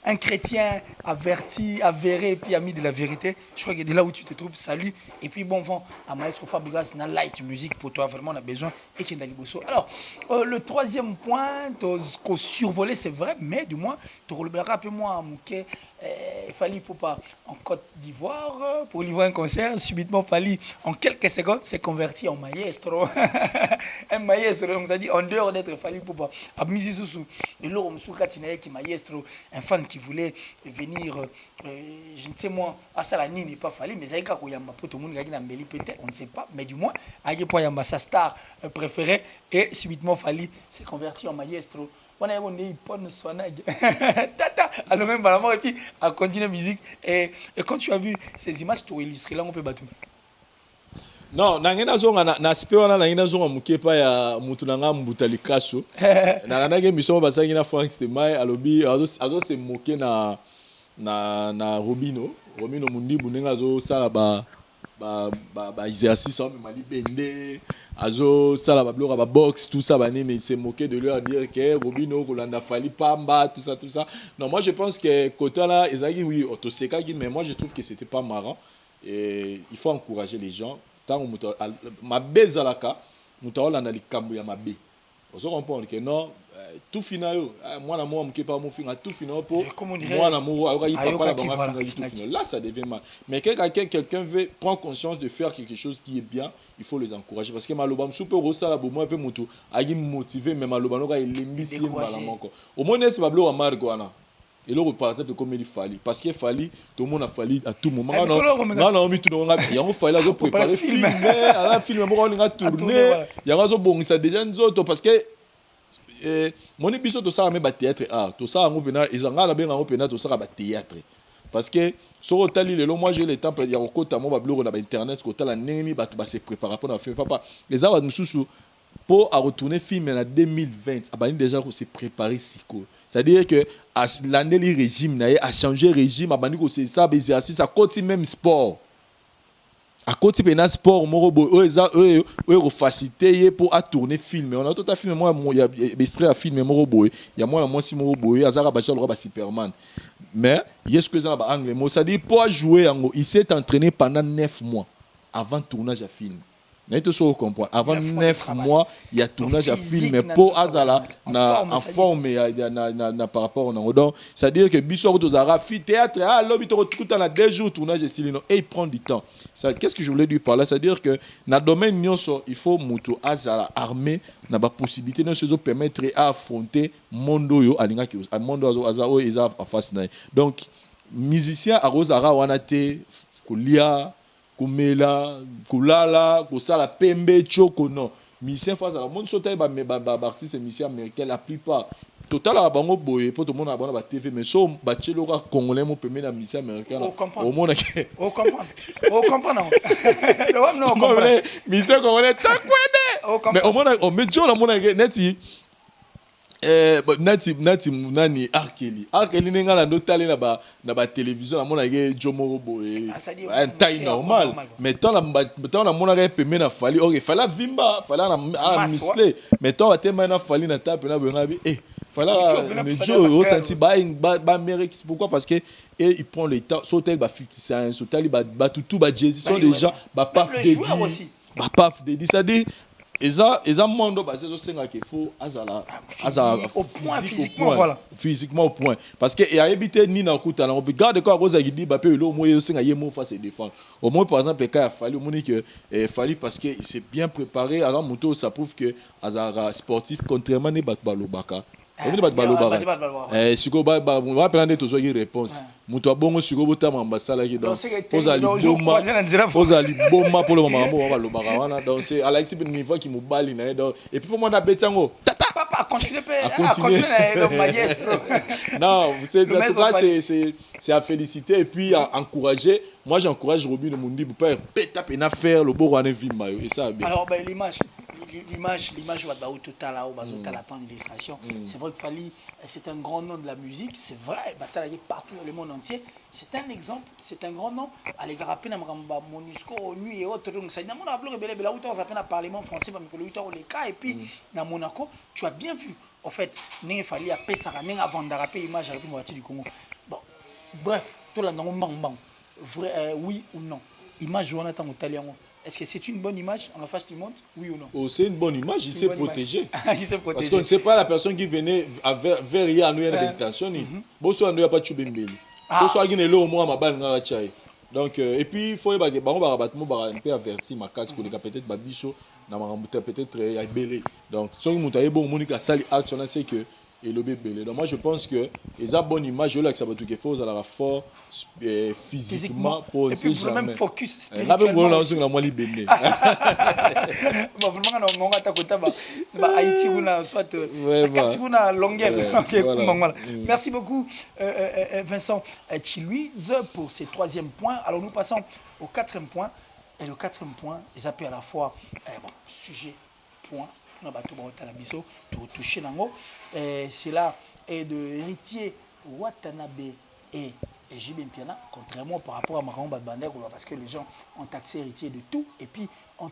un chrétien averti, avéré, et puis ami de la vérité, je crois que de là où tu te trouves, salut, et puis bon vent à Maestro Fabregas, na light music pour toi, vraiment, on a besoin, et qui est dans les bossos. Alors, le troisième point, qu'on survolé, c'est vrai, mais du moins, tu relèveras un peu moins à Mouké. Il fallait pour pas en Côte d'Ivoire pour livrer un concert. Subitement, Fali, en quelques secondes, s'est converti en maestro. Un maestro, on nous a dit, en dehors d'être Fali pour pas. À Mizizoussou, et là, on me qui maestro, un fan qui voulait venir, je ne sais moi, à Salani n'est pas Fali, mais c'est quand Yamba, pour tout le monde, peut-être, on ne sait pas, mais du moins, Aïe pour Yamba, sa star préférée, et subitement, Fali s'est converti en maestro. On a eu une soignage. Tata, alors même la mort et puis à continuer la musique. Et quand tu as vu ces images, tu as illustré là, on peut battre. Non, nangena zonga na speona nangena zonga mukepa ya mutu nanga mbutali kaso. Na nage miso basangi na Frank Stemai alobi azo se moquer na Robino mundi bunenga azo sala ba exercice en mali bende azo sala ba blora ba box tout ça banene se moquer de leur dire que Robino Rolanda Fali Pamba tout ça. Non, moi je pense que côté là ezaki oui otoseka mais moi je trouve que c'était pas marrant et il faut encourager les gens tant ma bezalaka mutaola na likambo ya mabe. Vous comprenez que non tout final moi la moi pas mon fin tout final pour moi la moi là ça devient mal mais quelqu'un veut prendre conscience de faire quelque chose qui est bien il faut les encourager parce que maloba super rosa la moi un peu moto a motivé mais maloba no il est mis encore au moins c'est pas blo amargo ana et là par exemple comme il fallait parce qu'il fallait tout le monde a fallu à tout moment non mais tout le monde il y a fallu à préparer film à la film moi on a tourné il y a raison bon ça déjà nous autres parce que mon épisode de ça mais théâtre tout ça on peut ils ont là bien on peut tout ça théâtre parce que sur hôtel le moi j'ai le temps il y a encore tellement ba blog na internet que hôtel la nemi ba se préparer pour faire papa les avons nous pour retourner film en 2020 abani déjà se préparer siko c'est-à-dire que l'année le régime a changé régime abani ko c'est ça exercice à côté même sport à côté de sport morobo eux facilité pour tourner film on a tout à film moi il y a extrait à film morobo il y a moi si morobo azara bachal roba Superman mais est-ce que ça va anglais moi ça dit pour jouer il s'est entraîné pendant 9 mois avant tournage à film. Vous comprenez. Avant 9 mois, il y a tournage à film, mais pour Azala, en forme par rapport au donc c'est-à-dire que Bissot Dozara, théâtre, l'homme il a 2 jours de tournage et il prend du temps. Qu'est-ce que je voulais lui parler? C'est-à-dire que dans le domaine, il faut Moutou Azala armé, n'a pas possibilité de se permettre d'affronter Mondo à Mondo Azao et Azaf en face. Donc, musicien à Rosara, Wanate, Koulia, Kumela, Kulala, Kosala Pembe, Choko, non. Musicien face à la monde sauté, artiste musicien américain, la plupart, total à bango boye pour tout le monde à la TV mais so bâti le congolais mon premier musicien américain au monde on comprend non on comprend musicien congolais mais au monde on met Joe la monde neti nani Arkeli nenga la notale na ba télévision la mona ke Jomo boye un taille normal mais tant la mona ke peme na fali ok fala vimba fala na musclé mais tant atema na fali na tape na benga bi fala mais Joe au senti ba Amérique pourquoi parce que il prend le temps sauter ba 50 Cent sauter ba tout ba Jay-Z sont des gens ba paf de ça dit Eza mondo basé sur senga qu'il faut azala au point physiquement voilà physiquement au point parce que il a habité ni na kuta na regarde quand Rosa dit ba pe le moyo senga yemo face défendre au moins par exemple quand il a fallu moni que fallu parce que il s'est bien préparé avant moto ça prouve que azara sportif contrairement ne bat balobaka on bat balobaka siko ba prendre toujours une réponse moto abongo siko botama ambasala ki donc pozali bomba pour le moment balobaka wana donc c'est Alexis ben niveau qui mobali na donc et puis faut moi na betango papa continuer donc maestro non c'est en tout cas c'est à féliciter et puis à encourager moi j'encourage Roby de Mundi pour pas pétape et faire le beau wana vimba et ça bien alors ben l'image va au total là au la pan illustration c'est vrai que Fally c'est un grand nom de la musique c'est vrai bataille partout dans le monde entier c'est un exemple c'est un grand nom allez rapper na mamba Monusco nuit et autres donc ça na mona bloc belé là où on s'appelle parlement français mais le 8 les cas et puis na Monaco tu as bien vu en fait n'est Fally a pesara n'est avant de rapper image avec moitié du Congo bon bref tout là dans bang vrai oui ou non image Jonathan Italien. Est-ce que c'est une bonne image en la face du monde? Oui ou non? Oh, c'est une bonne image, il s'est protégé. Il s'est protégé. Parce qu'on ne sait pas la personne qui venait vers hier à nous une intention. Bon, soit on n'a pas de chubembeli. Bon, soit il y a l'eau au moins ma balle n'a pas donc et puis il faut que on va un peu avertir ma casse que peut-être babicho na peut-être ya belé. Donc si on monte bon Monica sali action on sait que et le bébé. Donc moi je pense que les a bonne image là que ça va tout qu'il faut à la fort physiquement pour et puis même focus spirituellement. Là on a moi libéré. Bon vraiment on va t'accouter ba Haïti ou na soit Haïti ou na Longueuil. OK voilà. Merci beaucoup Vincent Chilouise pour ce troisième point. Alors nous passons au quatrième point et le quatrième point ils appellent à la fois sujet point on a battu la biso pour toucher nango c'est là et de héritier Watanabe et JB Mpiana contrairement par rapport à Maran Badbander parce que les gens ont taxé héritier de tout et puis ont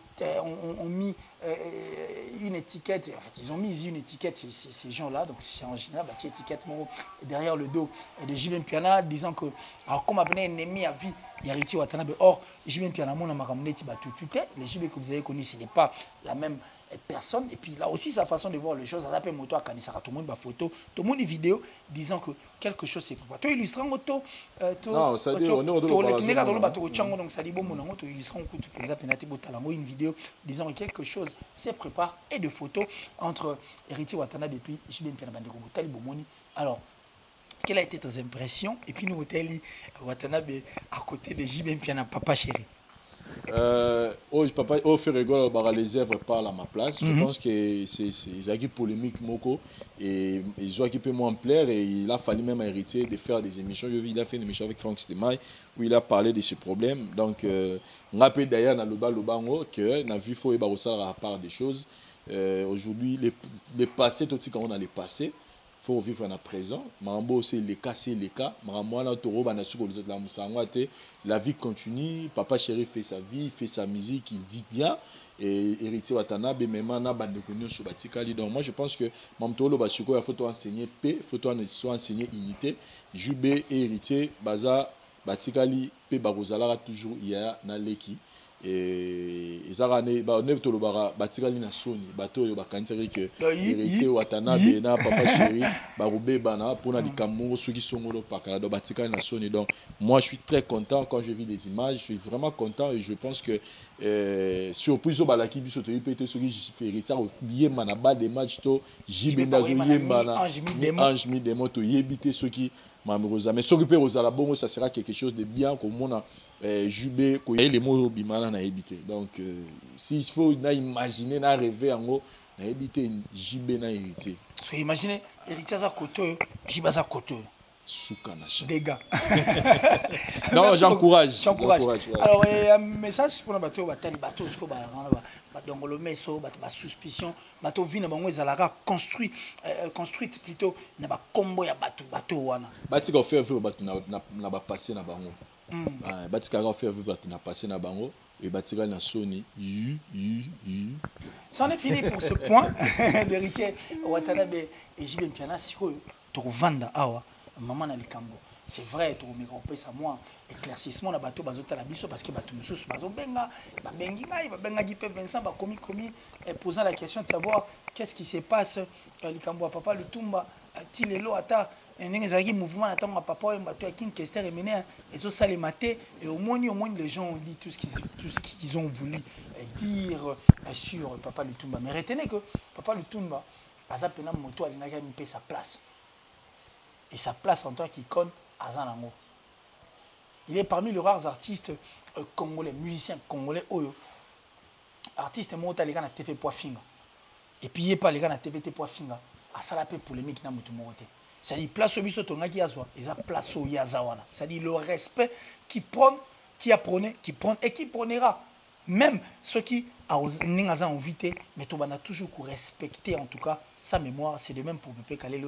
mis une étiquette en fait ils ont mis une étiquette ces gens là donc c'est en général bah, étiquette derrière le dos de JB Mpiana disant que alors comme un ennemi à vie héritier Watanabe or JB Mpiana mon amaramneti bah tout les JB que vous avez connus ce n'est pas la même personne et puis là aussi sa façon de voir les choses ça s'appelle moto à Kanisara tout le monde va photo tout le monde vidéo disant que quelque chose c'est quoi toi illustrant auto non ça dit on donc ça dit bon mon auto illustrant coup tout pensa penati botalango une vidéo disant que quelque chose se prépare et de photos entre héritier Watanabe et puis JB Mpiana Bandeko Botali Bomoni alors quelle a été tes impressions et puis nous Botali Watanabe à côté de JB Mpiana papa chéri papa fait rigole les œuvres parlent à ma place. Je pense que c'est une polémique moko et ils ont occupé moi en plaire et il a fallu même hériter de faire des émissions. Il a fait une émission avec Franck Stemay où il a parlé de ce problème. Donc on rappelle d'ailleurs dans le bango que on a vu faut à part des choses. Aujourd'hui les passés tout ce qu'on a les passés. Faut vivre dans le présent. Marambo c'est les cas. Marambo toro bana suko la musangwa te. La vie continue. Papa chéri fait sa vie, fait sa musique, il vit bien. Et héritier Watanabe même na bande connu sur batikali. Donc moi je pense que mamtolo basuko il faut enseigner paix, il faut enseigner unité. Jubé et héritier baza batikali paix barozala toujours il y a na leki. Et ezarane ba ne to lobara batikali na soni bato yo bakanisaki que héritier Watanabe na papa chéri ba roube bana pona likambo soki songolo pakala do batikali na soni. Donc moi je suis très content quand je vis des images, je suis vraiment content et je pense que surprise au balaki biso to yipete soki héritier oublier manaba des matchs to jibenda zo yemba na ange mi demo to yebite soki mamrosa mais soki pe rozala bongo ça sera quelque chose de bien comme on a Jubé les mots bimana na éviter donc s'il faut na imaginer na rêver en haut na éviter Jubé na héritier So imaginez héritier za côté, jiba za côté. Soukanacha. Des gars. Non, j'encourage. J'encourage. Ouais. Alors, un message pour le bateau, bateau, ce que donc le meso, ma suspicion, bateau vient bango ezalaka construite plutôt na ba combo ya bateau wana. Batika faire vivre bateau na ba passer na bango. Batika faire vivre bateau na passer na bango et batika na soni. Ça en est fini pour ce point d'héritier Watanabe et JB Mpiana siko to vanda awa maman na likambo. C'est vrai, tu me compris ça moi éclaircissement na bateau bazota la biso parce que bateau mususu bazo benga ba bengi ngai ba benga gipe Vincent ba komi posant la question de savoir qu'est-ce qui se passe likambo papa Lutumba tilelo ata ndenge zaki mouvement na tango papa bateau ya King Kester et mener ezo sale maté et au moins les gens ont dit tout ce qu'ils ont voulu dire sur papa Lutumba, mais retenez que papa Lutumba aza pena moto alinaki mi sa place et sa place en tant qu'icône. Il est parmi les rares artistes congolais, musiciens congolais, artistes montent les gars na TV Poifinga. Et puis il n'y a pas les gars na TVT Poifinga. À ça la paix polémique na mutu morote. C'est-à-dire place au biso tonga qui azwa, et ça place au yazawana. C'est-à-dire le respect qui prend, qui apprenait, qui prend et qui prendra. Même ceux qui ont invité, mais on a toujours respecté en tout cas sa mémoire. C'est de même pour Pepe Kalele,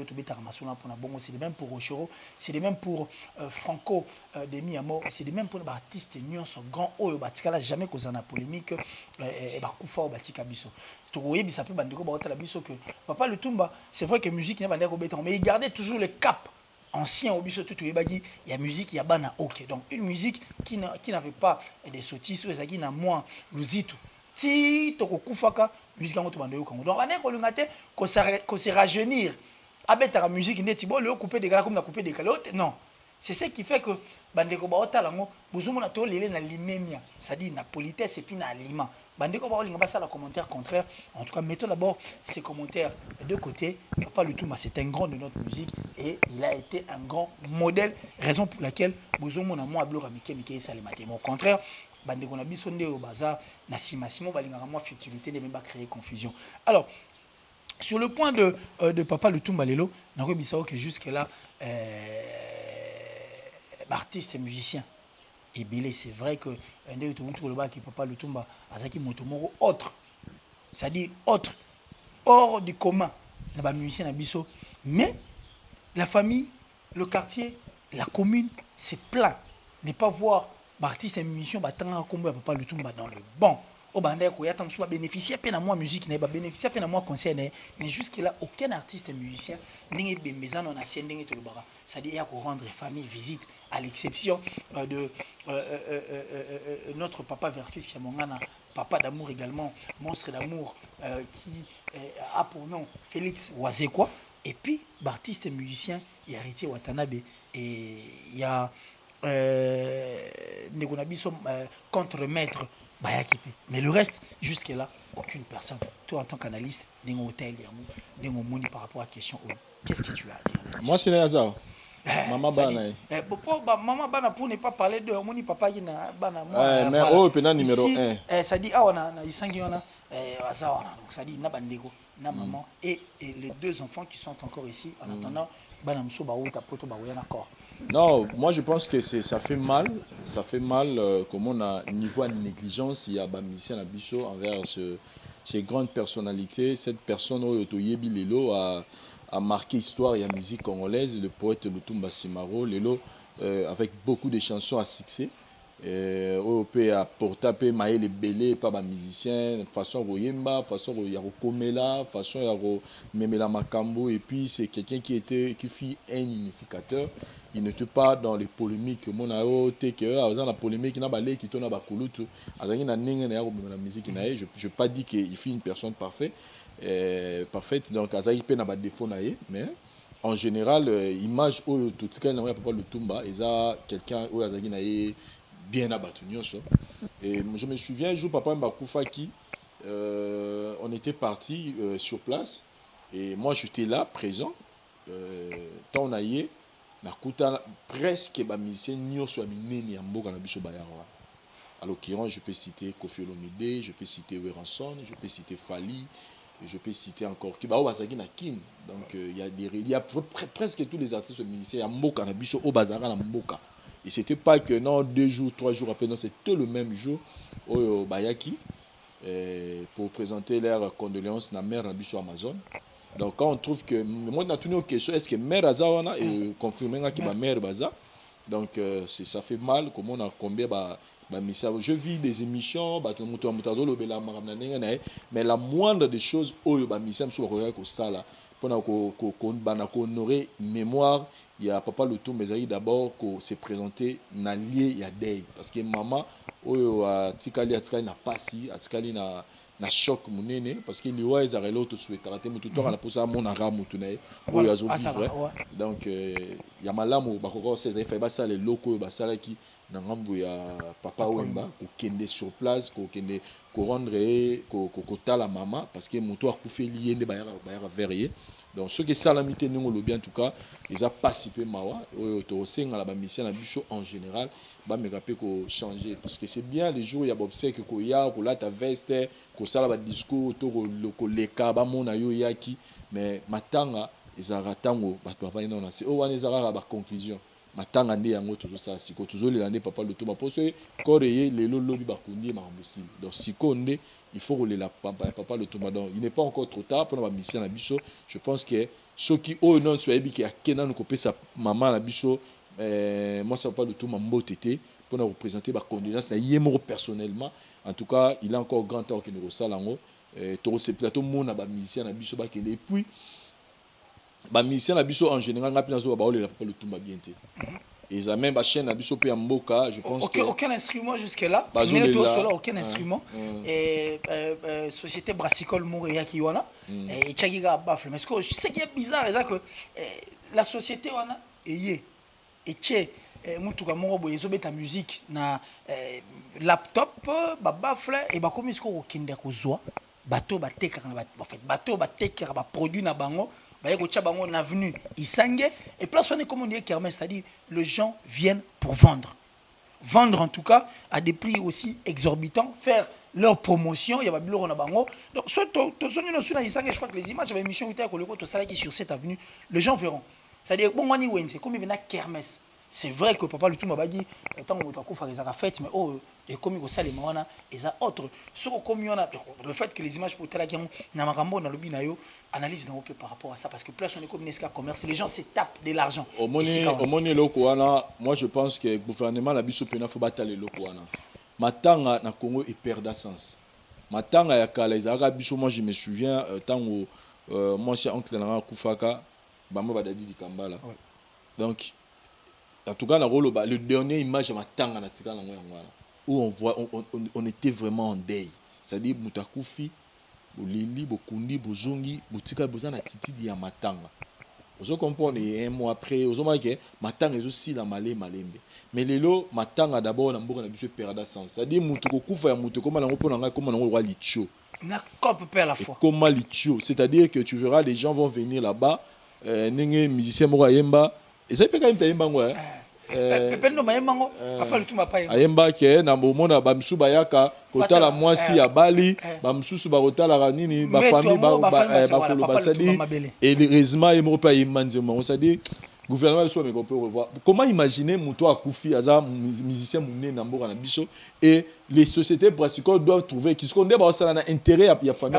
c'est de même pour Rochero, c'est de même pour Franco de Miamo, c'est de même pour les artistes Nyon, son grand haut, Batikala, jamais causé la polémique, et Bakoufa ou Batika Biso. Tourouye, ça peut bandeko Baotala Biso que Papa Lutumba, c'est vrai que musique n'est pas d'accord, mais il gardait toujours le cap. Ancien au biso tout il y a musique il y a bana ok donc une musique qui n'avait pas des sottises ou qui n'a moins luzitu ti to kokufaka musique en autobande yo kango donc on est kolungate ko se rajeunir abeta la musique ndeti bo le couper des gars comme na couper des calottes non c'est ce qui fait que bandeko ba otalango bozumo na to lele na limemia ça dit na politesse et puis na aliment bandeko ba olinga basa la commentaire contraire en tout cas mettons d'abord ces commentaires de côté. Papa Lutumba c'est un grand de notre musique et il a été un grand modèle, raison pour laquelle bozumo na moi bloka mike salemate au contraire bandeko na biso nde au bazar na simasimo balinga moi futilité ne même pas créer confusion. Alors sur le point de Papa Lutumba lelo na ko bisao que jusque là artiste et musicien et belé c'est vrai que un de tout le bas qui Papa Lutumba azaki motomoro autre c'est-à-dire autre hors du commun na ba musicien na biso mais la famille le quartier la commune c'est plein ne pas voir artiste et musicien batanga kombo Papa Lutumba dans le bon au bandé ko yata msuba bénéficier peine à moi musique n'est pas bénéficier peine à moi concert mais jusque là aucun artiste et musicien n'ingi bembezana on a sien ndenge to le bara c'est-à-dire il y a pour rendre famille visite à l'exception de notre papa Vertus qui est mon papa d'amour également monstre d'amour qui a pour nom Félix Wazekwa et puis artiste et musicien il y a héritier Watanabe et il y a Negonabiso contre-maître Bayakipe. Mais le reste, jusque-là, aucune personne. Toi, en tant qu'analyste, d'un hôtel, d'un moni par rapport à la question, qu'est-ce que tu as à dire? Moi, c'est Nazar. Maman Bana. Maman Bana, pour ne pas parler de moni papa, il y a Bana. Mais oh, pena numéro 1. Ça dit, ah, on a Isangiona, donc ça dit, Nabandego, na maman, et les deux enfants qui sont encore ici, en attendant, Bana Mso Baouta, Poto Baouya, d'accord. Non, moi je pense que ça fait mal comme on a niveau de négligence, il y a des musiciens à Bisso envers ces grandes personnalités. Cette personne, Oyotoyebi Lelo, a marqué l'histoire et la musique congolaise, le poète Lutumba Simaro, Lelo, avec beaucoup de chansons à succès. Européen a porté maïle belé pas ba musicien façon royemba façon yaro komela façon yaro memela makambo et puis c'est quelqu'un qui fit un unificateur. Il n'était pas dans les polémiques mon ao te que dans la polémique na balé qui tona ba kulutu azangi na ninga na yaro la musique na je pas dit qu'il fit une personne parfaite donc azangi pe na ba défaut na mais en général image au tout ce qu'elle n'a pas le Lutumba et ça quelqu'un au azangi na bien abattu. Et je me souviens, un jour, papa Mbakoufaki, on était parti sur place et moi j'étais là, présent. Tant on a eu, presque les musiciens n'y sont amenés à Mboka Nabiso Bayarwa. À l'occurrence, je peux citer Kofi Olomide, je peux citer Weranson, je peux citer Fali, je peux citer encore Kibao Basaki na Kin. Donc il y a presque tous les artistes musiciens, il y a Mboka na biso au Bazara na Mboka. Et c'était pas que non 2 jours, 3 jours après, non, c'était le même jour au Bayaki pour présenter leurs condoléances na mère na biso Amazon. Donc quand on trouve que moi on a tenu aux questions, est-ce que mère Azawana et confirmé que ma mère Baza. Donc ça fait mal comment on a combien je vis des émissions mais la moindre des choses pour honorer mémoire il y a papa le tour mais d'abord qu'on s'est présenté n'allié il y a day parce que maman a tikali na pasi atikali na choc munene parce que les oies arrêtent l'autre souhaite rater mais tout le temps on a posé mon arabe tourner donc il y a malamu bakoko c'est il fait ça les locaux basala qui na ngambu ya papa wemba ko kende sur place ko kende ko rendre ko tala maman parce que moto a couffé lié ne ba verrier donc ceux qui salamité nous le bien en tout cas ils a participé mawa to senga la ba mission na bicho en général ba me rappeler ko changer parce que c'est bien les jours il y a obsèque ko ya ko la ta veste ko sala ba discours to ko leka ba mona yo yaki mais matanga ezara tango bato avani na c'est o wana ezara ba conclusion matanga nde yango toujours ça siko toujours l'année papa le toma parce que coreye lelo lobi bakundi makambusi donc siko nde il faut rouler la papa le toma donc il n'est pas encore trop tard pour la mission na biso je pense que ceux qui au non soit bi qui a kenan ko pesa maman na biso moi ça pas le toma mbotete pour nous représenter ba condoléances na yemo personnellement en tout cas il a encore grand temps que nous salango to ce plateau mona ba musicien na biso ba kende et puis ba musicien na biso en général ngapi nazo ba olela papa le tumba bien té ils a même ba chaîne na biso pe ya mboka je pense que aucun instrument jusque là mais tout cela aucun instrument et société brassicole Mouria qui wana et tchagiga bafle mais ce que je sais qui est bizarre c'est que la société wana et tché mutuka moko boye ezobeta musique na laptop ba bafle et ba komi ce ko kinde kozwa bateau batekaka na en fait bateau batekaka ba produit na bango ba ko tcha bango na avenue Isange et place on est comme on dit kermesse c'est-à-dire les gens viennent pour vendre en tout cas à des prix aussi exorbitants faire leur promotion il y a biloko na bango donc soit to songi no suna Isange je crois que les images de l'émission où tu as koleko to sala qui sur cette avenue les gens verront c'est-à-dire bon wani wense comme il y a kermesse c'est vrai que papa le tout m'a dit tant on va faire les fête mais oh et comme il ça les moana et ça autre ce comme on a le fait que les images pour tela qui na makambo na lobi na yo analyse na peu par rapport à ça parce que plus on est comme nesca commerce les gens se tapent de l'argent au moni loko wana moi je pense que le gouvernement la biso pena faut battre les loko wana matanga na Congo et perdre sens matanga ya kala izaka biso moi je me souviens tango moi c'est oncle na kufaka bamo badadi di kambala donc en tout cas le dernier image de matanga na tika na ngwana où on voit on était vraiment en deuil c'est-à-dire mutakufi bolili bokundi bozongi botika bozana titidi ya matanga ozo comprendre un mois après ozo marqué matanga ezo si la malembe mais lelo matanga d'abord na mboka na biso perdre sens c'est-à-dire mutuko kufa ya mutuko mana ngopona ngai comme na ngwa licho na cop pe à la fois comme licho c'est-à-dire que tu verras les gens vont venir là-bas nenge musicien moko yemba et ça peut quand même yemba ngwa pependo mayemango papa le tout m'a pas ayemba ke na bomona ba msu bayaka kotala mwasi ya bali ba msusu ba kotala kanini ba famille ba koloba sadi et heureusement et mo pa yimanzema on sadi gouvernement soit mais on peut revoir comment imaginer muto akufi aza musicien munene na mboka na biso et les sociétés brassicoles doivent trouver qui se connaît ba ça na intérêt ya famille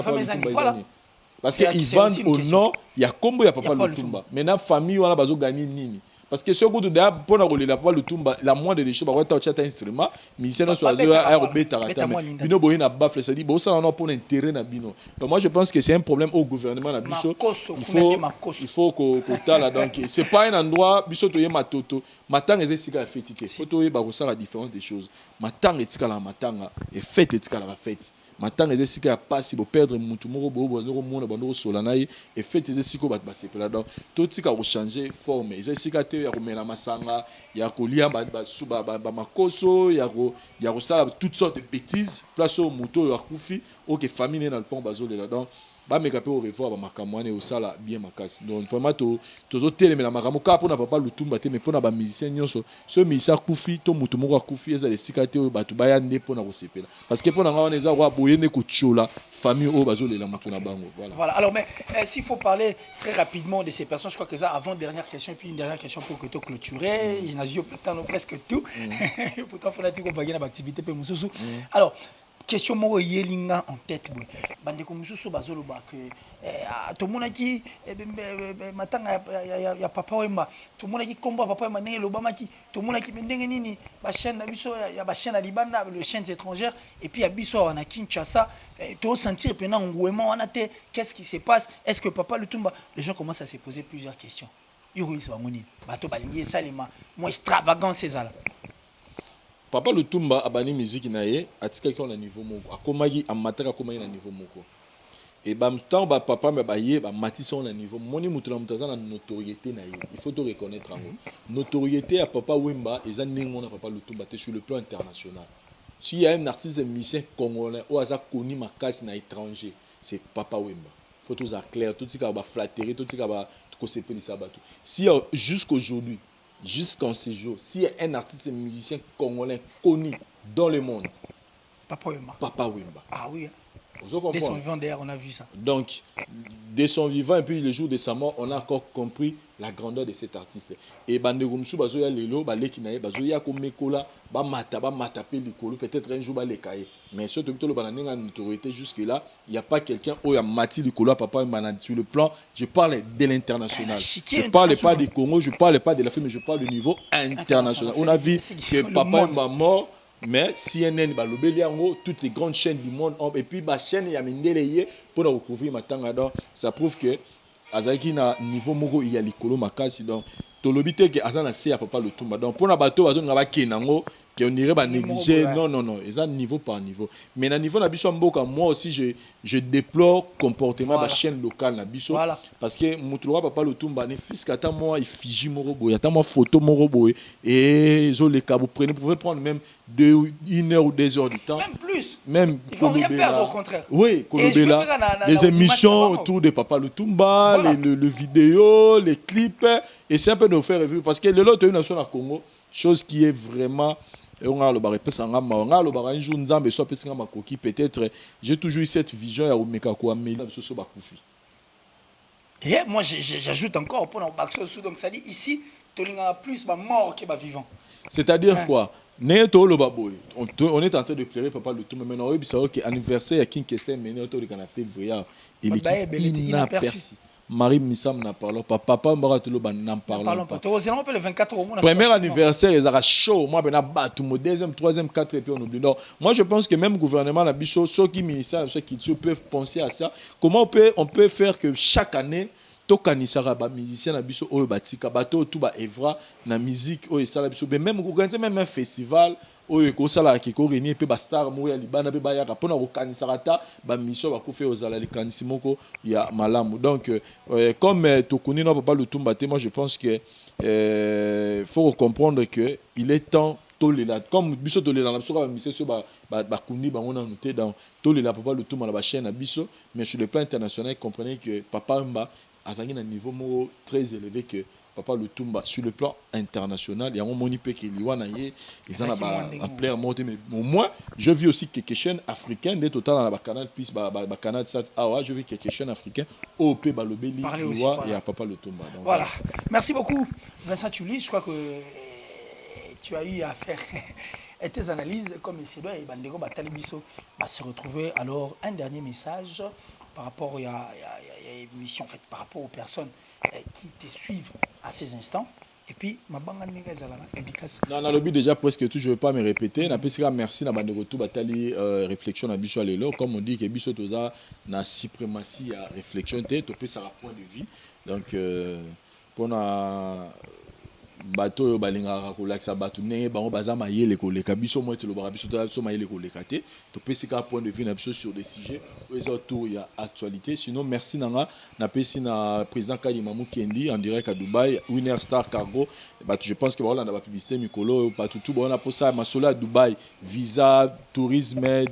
voilà parce que ils vendent au nom ya kombo ya papa Lutumba maintenant famille wana bazo gagner nini parce que ce goût de d'ab pour nous la le tumba la moindre des choses ba ta instrument musicien no soit a robeta rata bino boye na bafle ça dit bo ça on a pour intérêt na bino donc moi je pense que c'est un problème au gouvernement na biso il faut que tala donc c'est pas un endroit biso to yema toto matanga ezesika ya fête te photo ba ko ça la différence des choses matanga etika la matanga et fête etika la fête matanga ezesika ya pasi bo perdre mutu moko bo bo mona bando solanai et fête ezesiko ba sepela donc tout tika ko changer forme ezesika te ya komela masanga ya kolia ba makoso ya ko sala toutes sortes de bêtises place au muto ya kufi o que famille na le pont bazolela donc ba meka pe au revoir ba makamwane au sala bien makasi donc vraiment tozo telemela makambo ka pona papa Lutumba te mais pona ba musicien nyonso so musicien kufi to mutu moko akufi eza les sikate o batu baya nde pona ko sepela parce que pona ngana eza kwa boyene ko tchola famille o bazolela mutu na bango voilà alors mais s'il faut parler très rapidement de ces personnes je crois que ça avant dernière question et puis une dernière question pour que tu clôturer il n'a eu presque tout pourtant faut dire qu'on va gagner l'activité pe mususu alors question moko yelinga en tête boy bande ko mususu bazolo ba que to monaki matanga ya papa wemba to monaki komba papa wemba ndenge lobama ki to monaki ndenge nini ba chaîne na biso ya ba chaîne à libanda les chaînes étrangères et puis ya biso wana Kinshasa to sentir pendant ngouement on a té qu'est-ce qui se passe est-ce que papa Lutumba les gens commencent à se poser plusieurs questions yuri c'est bangoni bato balingi salima moi extravagant ces là Papa Lutumba abani musique na ye atikaki on na niveau moko akomaki amataka akomaki na niveau moko et bam temps ba papa me ba ye ba matisa on na niveau moni mutu na mutu na notoriété na ye il faut to reconnaître ngo notoriété à papa Wemba eza ningo na papa Lutumba te sur le plan international s'il y a un artiste musicien congolais ou aza connu makasi na étranger c'est papa Wemba faut tout ça clair tout ça ba flatterie tout ça ba ko sepelisa bato si jusqu'aujourd'hui jusqu'en ces jours, s'il y a un artiste musicien congolais connu dans le monde, Papa Wemba. Papa Wemba. Ah oui. Dès son vivant d'ailleurs, on a vu ça. Donc, dès son vivant et puis le jour de sa mort, on a encore compris la grandeur de cet artiste. Et Bandegumsu bazoya lelo, balekinaye, bazoya komekola, ba mata pe likolo, peut-être un jour ba lekaye. Mais ce que le bananenga notoriété jusque là, il y a pas quelqu'un où il y a mati likolo papa Wemba sur le plan, je parle de l'international. Je parle pas du Congo, je parle pas de l'Afrique, mais je parle du niveau international. On a vu que papa Wemba mort. Mais CNN, toutes les grandes chaînes du monde, et puis la chaîne Yamindele pour recouvrir Matanga, ça prouve que Azaki na niveau moko il y a likolo makasi donc tolobite que Azana c'est à papa Lutumba donc pour na bateau ngaba kenango qu'on irait ba négliger non ils ont niveau par niveau mais na niveau na biso mboka moi aussi je déplore comportement de la chaîne locale na biso parce que mutuloa papa Lutumba ne fils kata moi il fiji moko boy ata moi photo moko boy et zo les cas vous pouvez prendre même 1 heure ou 2 heures du temps même plus même il faut rien perdre au contraire oui des émissions autour de papa Lutumba le vidéo les clips et c'est un peu de faire revivre parce que le lot de une nation à Congo chose qui est vraiment on a le barré un jour nzambe soit pesanga makoki peut-être j'ai toujours eu cette vision ya omeka ko amela biso so bakufi et moi j'ajoute encore pour bakso donc ça dit ici tolinga plus ba mort que ba vivant c'est-à-dire quoi Neto lo baboy on est en train de pleurer papa Lutumba maintenant oui ça OK anniversaire ya King Kessler mais neto le canapé brillant il est inaperçu Marie Missam n'a parlé pas papa Mbaratolo n'en parle pas. Le 24 au premier anniversaire ils ont chaud moi ben battu mon deuxième troisième quatrième et puis on oublie non moi je pense que même gouvernement la bicho ceux qui ministère ceux qui peuvent penser à ça comment on peut faire que chaque année tokanisaka ba musicien na biso oyo batika bato tout ba evra na musique oyo sala biso même organiser même un festival oyo ko sala ki ko réunir pe ba star mo ya libana pe ba ya ka pona ko kanisaka ta ba mission ba ko fait aux ala likanisi moko ya malamu donc comme tokuni na papa Lutumba te moi je pense que faut comprendre que il est temps tolela comme biso tolela na biso ka mission so ba kundi bango na noté dans tolela papa Lutumba na ba chaîne na biso mais sur le plan international comprenez que papa Wemba azangi na niveau moko très élevé que papa Lutumba sur le plan international il y a un moni pe ki liwana ye ils en a en plein monté mais moi je vis aussi quelques chaînes africaines des total dans la canal plus ba canal sat awa je vis quelques chaînes africaines au pe balobeli liwa et à papa Lutumba donc voilà merci beaucoup Vincent Tchouli je crois que tu as eu à faire et tes analyses comme il se doit et bandego batali biso va se retrouver alors un dernier message par rapport à émission en fait par rapport aux personnes qui te suivent à ces instants et puis ma banga nega zala dédicace non le but déjà presque tout je vais pas me répéter na pesika merci na bandeko tout batali réflexion na biso lelo comme on dit que biso toza na suprématie à réflexion te to pesa point de vue donc pour na bato balinga ko laksa bato ne bango bazama yele ko leka biso mo te lo ba biso to so mayele ko lekate to pesika point de vue na biso sur des sujets autour il y a actualité sinon merci nanga na pesi na président Kalima Mukendi en direct à Dubaï Winner Star Cargo bato je pense que voilà na ba publicité mikolo bato tout bon na posa masolo à Dubaï visa tourisme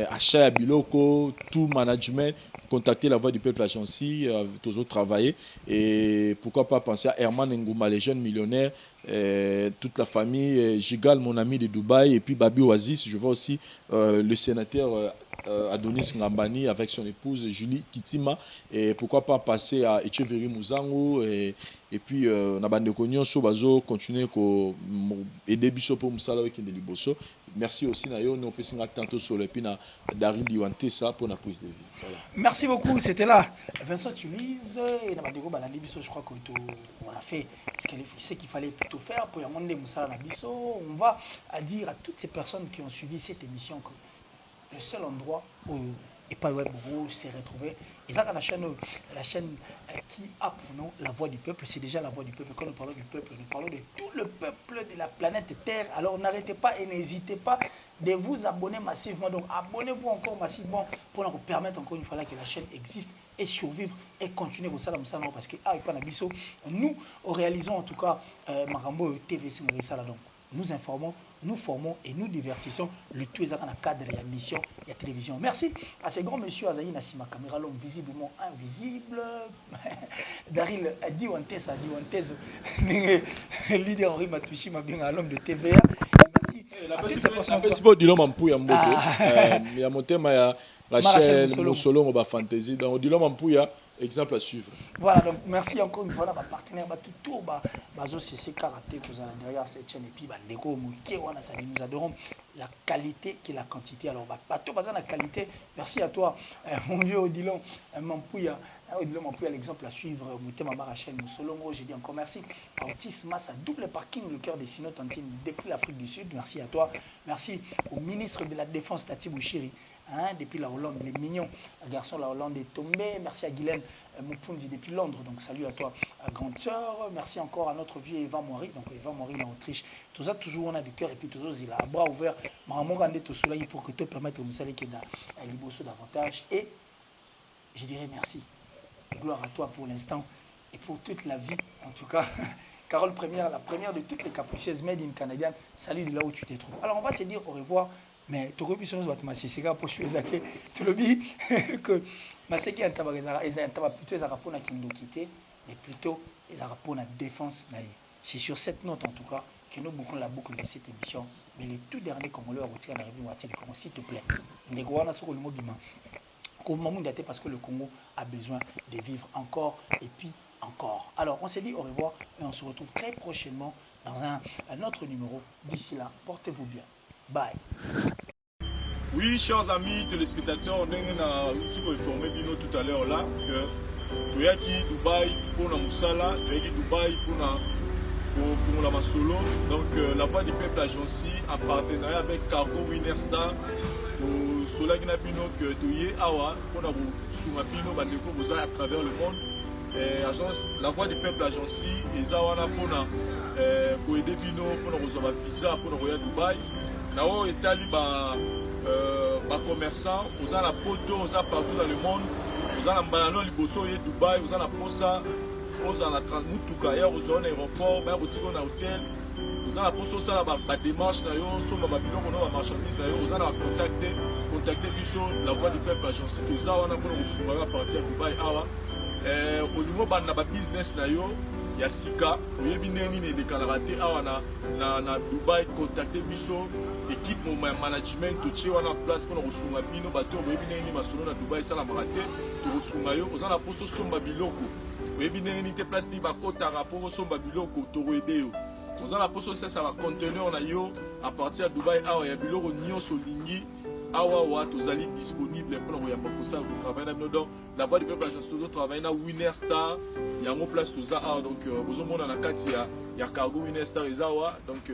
achat ya biloko, tout management, contacter la Voix du Peuple Agency, toujours travailler. Et pourquoi pas penser à Herman Ngouma, les jeunes millionnaires, toute la famille, Gigal, mon ami de Dubaï, et puis Babi Oasis. Je vois aussi le sénateur Adonis Ngambani avec son épouse Julie Kitima. Et pourquoi pas passer à Echeverry Mouzango et puis na bande nyonso bazo continuer ko aider biso pour musala wekende liboso. Merci aussi na yo, nous faisons tantôt sur le pina Daryl Diwanté ça pour la prise de vie. Voilà. Merci beaucoup, c'était là Vincent Tulize et na bande ko balandi biso, je crois qu'on a fait ce qu'il fallait plutôt faire pour yamande musala na biso. On va dire à toutes ces personnes qui ont suivi cette émission que le seul endroit où Epaweb Bourou s'est retrouvé, et ça, la chaîne qui a pour nom la voix du peuple, c'est déjà la voix du peuple. Quand nous parlons du peuple, nous parlons de tout le peuple de la planète Terre. Alors n'arrêtez pas et n'hésitez pas de vous abonner massivement. Donc abonnez-vous encore massivement pour nous permettre encore une fois là que la chaîne existe et survivre et continuer au salam salam parce que nous réalisons en tout cas Marambo TV donc nous informons, nous formons et nous divertissons le tout dans le cadre de la mission de la télévision. Merci à ces grands messieurs Azaï Nassima, caméra l'homme visiblement invisible. Daryl Diwantez, leader Henri Matouchi, l'homme de TVA. Merci beaucoup de l'homme pour il y a mon thème, la chaîne Moussolo, on va fantasy. Donc, de l'homme pour exemple à suivre. Voilà, donc merci encore une fois à ma partenaire, tout c'est karaté que vous avez derrière cette chaîne et puis nous adorons la qualité qui est la quantité. Alors, la qualité, merci à toi, mon vieux Odilon Mampouya. Odilon Mampouya, l'exemple à suivre, ma chaîne Moussolongo, j'ai dit encore merci. Ortis Massa, double parking, le cœur des Sinotantines depuis l'Afrique du Sud, merci à toi. Merci au ministre de la Défense, Tati Bouchiri. Depuis la Hollande, les mignons, garçon, la Hollande est tombée. Merci à Guylaine Moupounzi depuis Londres, donc salut à toi, grande sœur. Merci encore à notre vieux Eva Mori, donc Eva Mori en Autriche. Tout ça, toujours on a du cœur et puis toujours il a bras ouverts. Maman Gandé tout soleil pour que te permettre de me qui est liboso davantage. Et je dirais merci. Et gloire à toi pour l'instant et pour toute la vie, en tout cas. Carole Première, la première de toutes les capricieuses made in Canadian. Salut de là où tu te trouves. Alors on va se dire au revoir. Mais tu as vu pour choisir tu le dis que mais plutôt les rapports la défense. C'est sur cette note en tout cas que nous bouclons la boucle de cette émission. Mais les tout derniers Congolais retirent la revue s'il te plaît. Parce que le Congo a besoin de vivre encore et puis encore. Alors on s'est dit au revoir et on se retrouve très prochainement dans un autre numéro. D'ici là, portez-vous bien. Bye. Oui, chers amis téléspectateurs, on a informé Bino tout à l'heure là que tu es qui Dubaï pour la Moussala, tu es qui Dubaï pour la Masolo. Donc la Voix du Peuple Agency en partenariat avec Cargo Winner Star pour cela qui n'a Bino que tu es awa pour la Bino Bandeko à travers le monde. Agence, la Voix du Peuple Agency et Zawana pour aider Bino pour nos visa pour nous Dubaï. Nao Italie commerçants, vous avez la poto, vous avez partout dans le monde, vous avez la banano liboso et Dubaï, vous avez la posa, vous avez la transmutuka, vous avez un aéroport, vous avez un hôtel, vous avez la posa, vous avez la démarche, vous avez la marchandise, vous avez contacter la Voix du Peuple Agence, vous avez à partir de Dubaï. Au niveau de la business, il y a Sika, vous avez des canarate na Dubaï, contacter Bisso. Équipe mon management tout en place pour nous bino bateau webineni masolo na Dubaï ça la marate to sunga yo ozana poso somba biloko webineni te place ni bakota rapport somba biloko to webeyo ozana poso ça va conteneur na yo à partir de Dubaï awa ya biloko nyonso lingi awa wa tozali disponible pour nous ya pour ça vous travaillez dans la Voix du Peuple Agence to travailler na Winner Star ya mon place tout ça donc vous au monde na kati ya Cargo Winner Star ezawa donc